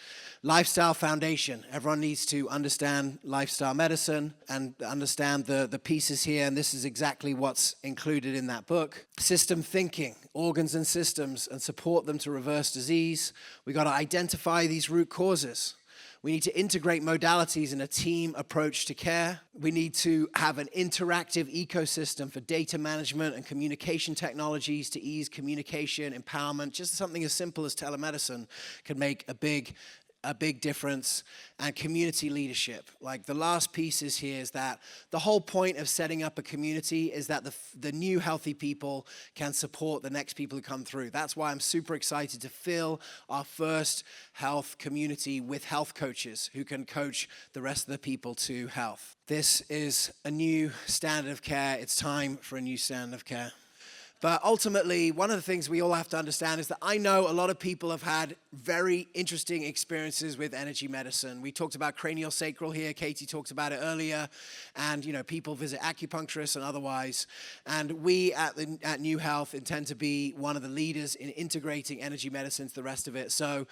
Lifestyle foundation. Everyone needs to understand lifestyle medicine and understand the pieces here, and this is exactly what's included in that book. System thinking, organs and systems, and support them to reverse disease. We've got to identify these root causes. We need to integrate modalities in a team approach to care. We need to have an interactive ecosystem for data management and communication technologies to ease communication, empowerment. Just something as simple as telemedicine can make a big difference. And community leadership. Like the last piece is here is that the whole point of setting up a community is that the new healthy people can support the next people who come through. That's why I'm super excited to fill our first health community with health coaches who can coach the rest of the people to health. This is a new standard of care. It's time for a new standard of care. But ultimately, one of the things we all have to understand is that I know a lot of people have had very interesting experiences with energy medicine. We talked about craniosacral here. Katie talked about it earlier. And, you know, people visit acupuncturists and otherwise. And we at New Health intend to be one of the leaders in integrating energy medicine to the rest of it. So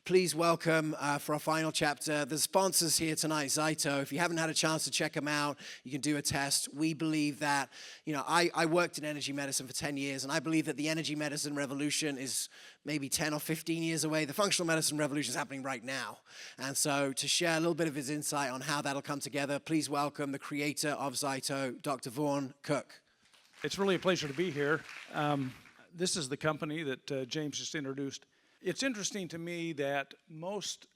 please welcome for our final chapter the sponsors here tonight, Zyto. If you haven't had a chance to check them out, you can do a test. We believe that, you know, I worked in energy medicine for 10 years, and I believe that the energy medicine revolution is maybe 10 or 15 years away. The functional medicine revolution is happening right now. And so to share a little bit of his insight on how that'll come together, please welcome the creator of Zyto, Dr. Vaughn Cook. It's really a pleasure to be here. This is the company that James just introduced. It's interesting to me that most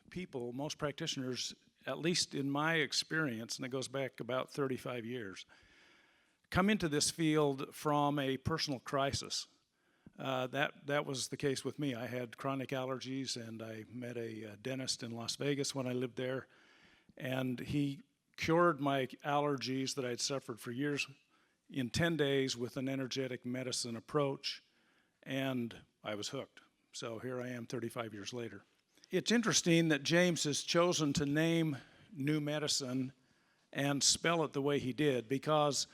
people, most practitioners, at least in my experience, and it goes back about 35 years, come into this field from a personal crisis. That was the case with me. I had chronic allergies, and I met a dentist in Las Vegas when I lived there, and he cured my allergies that I'd suffered for years in 10 days with an energetic medicine approach, and I was hooked. So here I am 35 years later. It's interesting that James has chosen to name new medicine and spell it the way he did, because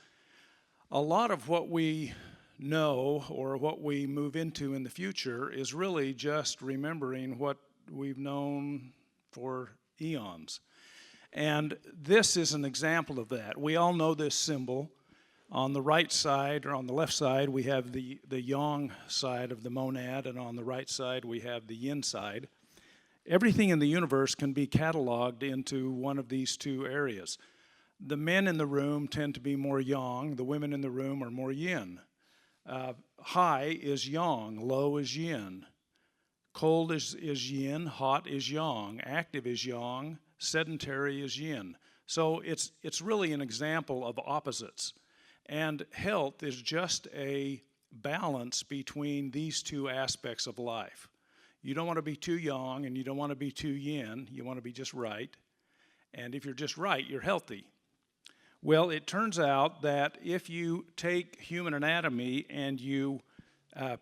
a lot of what we know or what we move into in the future is really just remembering what we've known for eons. And this is an example of that. We all know this symbol. On the right side, or on the left side, we have the yang side of the monad, and on the right side, we have the yin side. Everything in the universe can be cataloged into one of these two areas. The men in the room tend to be more yang, the women in the room are more yin. High is yang, low is yin. Cold is yin, hot is yang, active is yang, sedentary is yin. So it's really an example of opposites. And health is just a balance between these two aspects of life. You don't want to be too yang and you don't want to be too yin. You want to be just right. And if you're just right, you're healthy. Well, it turns out that if you take human anatomy and you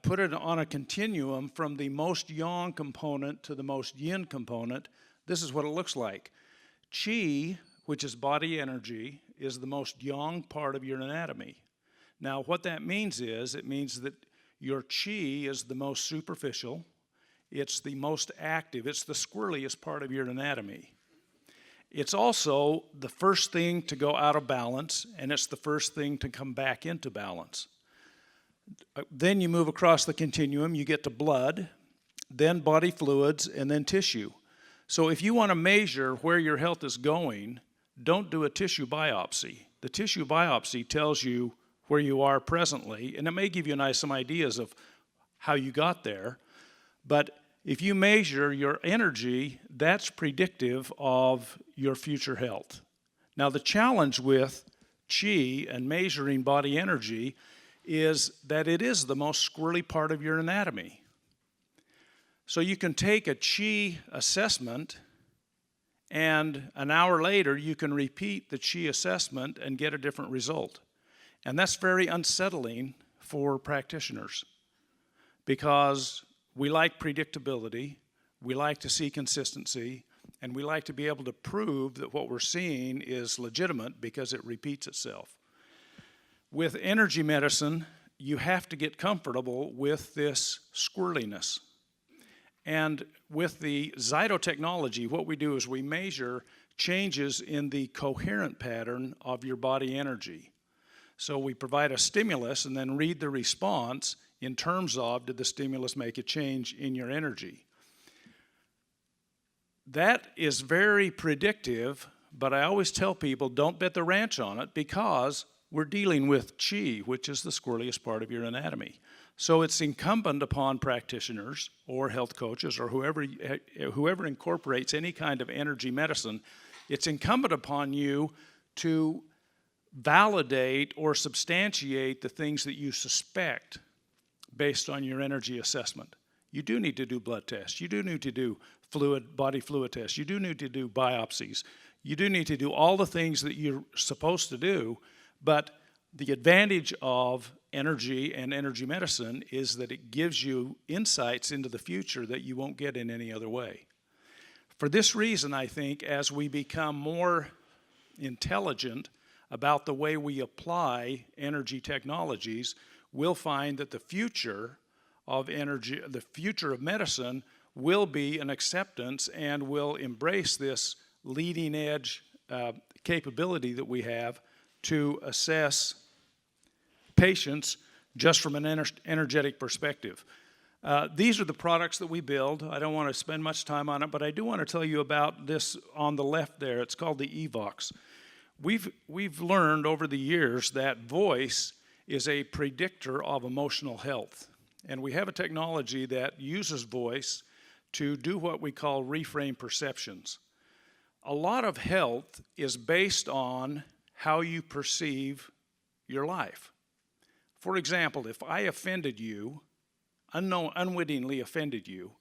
put it on a continuum from the most yang component to the most yin component, this is what it looks like. Qi, which is body energy, is the most yang part of your anatomy. Now, what that means is, it means that your chi is the most superficial, it's the most active, it's the squirreliest part of your anatomy. It's also the first thing to go out of balance, and it's the first thing to come back into balance. Then you move across the continuum, you get to blood, then body fluids, and then tissue. So if you want to measure where your health is going, don't do a tissue biopsy. The tissue biopsy tells you where you are presently, and it may give you some ideas of how you got there, but if you measure your energy, that's predictive of your future health. Now, the challenge with chi and measuring body energy is that it is the most squirrely part of your anatomy. So you can take a chi assessment, and an hour later you can repeat the chi assessment and get a different result. And that's very unsettling for practitioners, because we like predictability, we like to see consistency, and we like to be able to prove that what we're seeing is legitimate because it repeats itself. With energy medicine, you have to get comfortable with this squirreliness. And with the zytotechnology, what we do is we measure changes in the coherent pattern of your body energy. So we provide a stimulus and then read the response in terms of, did the stimulus make a change in your energy? That is very predictive, but I always tell people don't bet the ranch on it, because we're dealing with chi, which is the squirreliest part of your anatomy. So it's incumbent upon practitioners or health coaches or whoever incorporates any kind of energy medicine, it's incumbent upon you to validate or substantiate the things that you suspect based on your energy assessment. You do need to do blood tests. You do need to do body fluid tests. You do need to do biopsies. You do need to do all the things that you're supposed to do, but the advantage of energy and energy medicine is that it gives you insights into the future that you won't get in any other way. For this reason, I think, as we become more intelligent about the way we apply energy technologies, we'll find that the future of energy, the future of medicine, will be an acceptance and will embrace this leading edge capability that we have to assess patients just from an energetic perspective. These are the products that we build. I don't want to spend much time on it, but I do want to tell you about this on the left there. It's called the Evox. We've learned over the years that voice is a predictor of emotional health. And we have a technology that uses voice to do what we call reframe perceptions. A lot of health is based on how you perceive your life. For example, if I offended you, unwittingly offended you,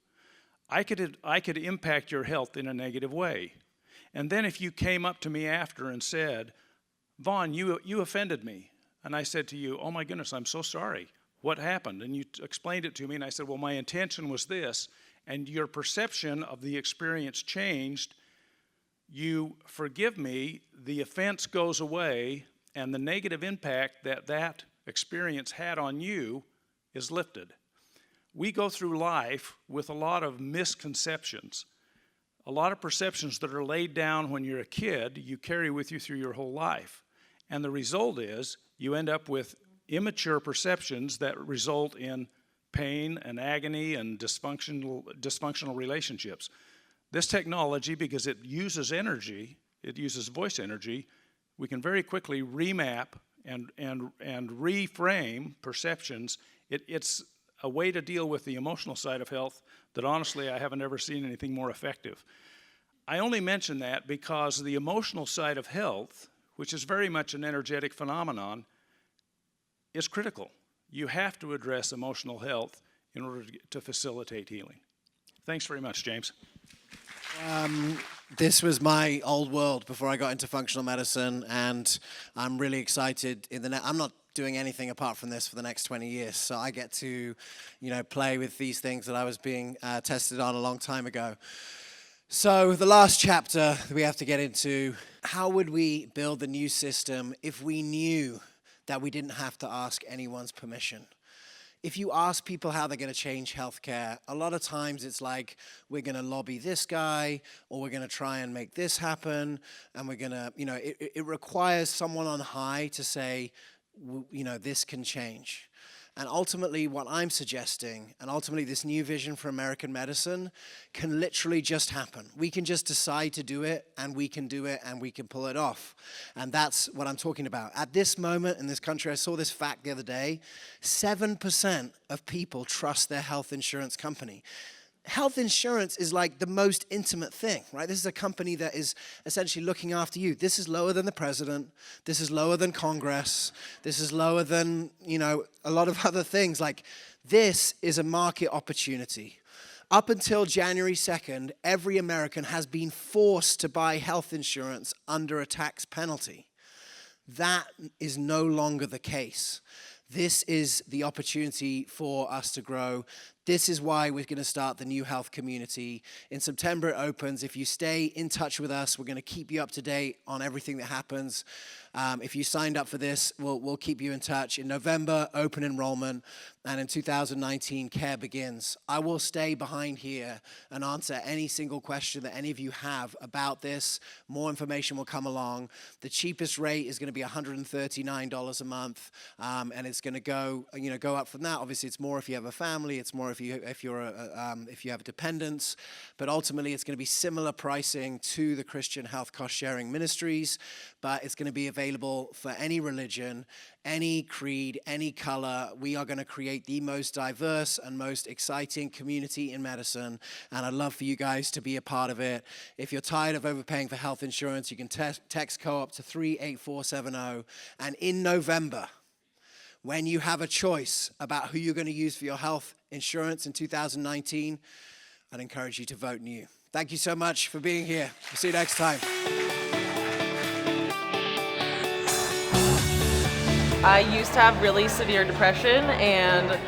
I could impact your health in a negative way. And then if you came up to me after and said, Vaughn, you offended me. And I said to you, oh my goodness, I'm so sorry. What happened? And you explained it to me, and I said, well, my intention was this, and your perception of the experience changed. You forgive me, the offense goes away, and the negative impact that experience had on you is lifted. We go through life with a lot of misconceptions, a lot of perceptions that are laid down when you're a kid, you carry with you through your whole life. And the result is you end up with immature perceptions that result in pain and agony and dysfunctional relationships. This technology, because it uses energy, it uses voice energy, we can very quickly remap and reframe perceptions. It's a way to deal with the emotional side of health that honestly I haven't ever seen anything more effective. I only mention that because the emotional side of health, which is very much an energetic phenomenon, is critical. You have to address emotional health in order to facilitate healing. Thanks very much, James. This was my old world before I got into functional medicine, and I'm really excited. I'm not doing anything apart from this for the next 20 years, so I get to, play with these things that I was being tested on a long time ago. So the last chapter that we have to get into, how would we build the new system if we knew that we didn't have to ask anyone's permission? If you ask people how they're going to change healthcare, a lot of times it's like, we're going to lobby this guy, or we're going to try and make this happen, and we're going to, it requires someone on high to say, this can change. And ultimately, what I'm suggesting, and ultimately this new vision for American medicine, can literally just happen. We can just decide to do it, and we can do it, and we can pull it off. And that's what I'm talking about. At this moment in this country, I saw this fact the other day, 7% of people trust their health insurance company. Health insurance is like the most intimate thing, right? This is a company that is essentially looking after you. This is lower than the president. This is lower than Congress. This is lower than, a lot of other things. Like, this is a market opportunity. Up until January 2nd, every American has been forced to buy health insurance under a tax penalty. That is no longer the case. This is the opportunity for us to grow. This is why we're going to start the New Health Community. In September, it opens. If you stay in touch with us, we're going to keep you up to date on everything that happens. If you signed up for this, we'll keep you in touch. In November, open enrollment, and in 2019, care begins. I will stay behind here and answer any single question that any of you have about this. More information will come along. The cheapest rate is going to be $139 a month, and it's going to go up from that. Obviously, it's more if you have a family. It's more if you have dependents. But ultimately, it's going to be similar pricing to the Christian Health Cost Sharing Ministries, but it's going to be available for any religion, any creed, any color. We are going to create the most diverse and most exciting community in medicine, and I'd love for you guys to be a part of it. If you're tired of overpaying for health insurance, you can text co-op to 38470, and in November, when you have a choice about who you're going to use for your health insurance in 2019, I'd encourage you to vote new. Thank you so much for being here. We'll see you next time. I used to have really severe depression, and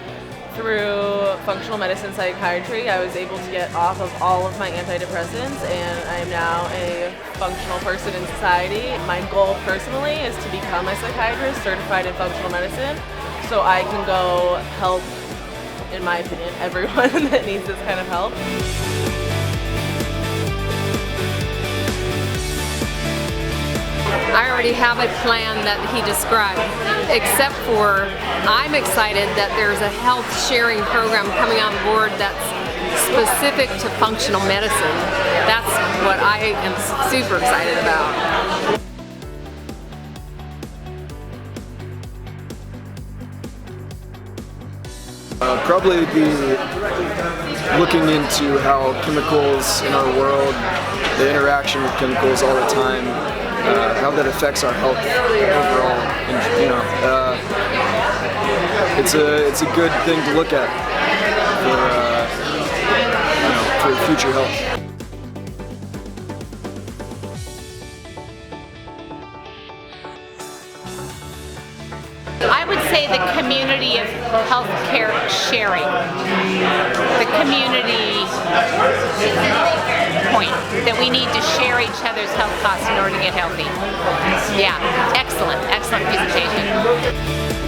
through functional medicine psychiatry, I was able to get off of all of my antidepressants, and I am now a functional person in society. My goal personally is to become a psychiatrist certified in functional medicine, so I can go help, in my opinion, everyone that needs this kind of help. I already have a plan that he described, except for I'm excited that there's a health sharing program coming on board that's specific to functional medicine. That's what I am super excited about. Probably be looking into how chemicals in our world, the interaction with chemicals all the time, how that affects our health overall. And, it's a good thing to look at for future health. I would say the community of healthcare sharing, the community point, that we need to share each other's health costs in order to get healthy. Yeah, excellent presentation.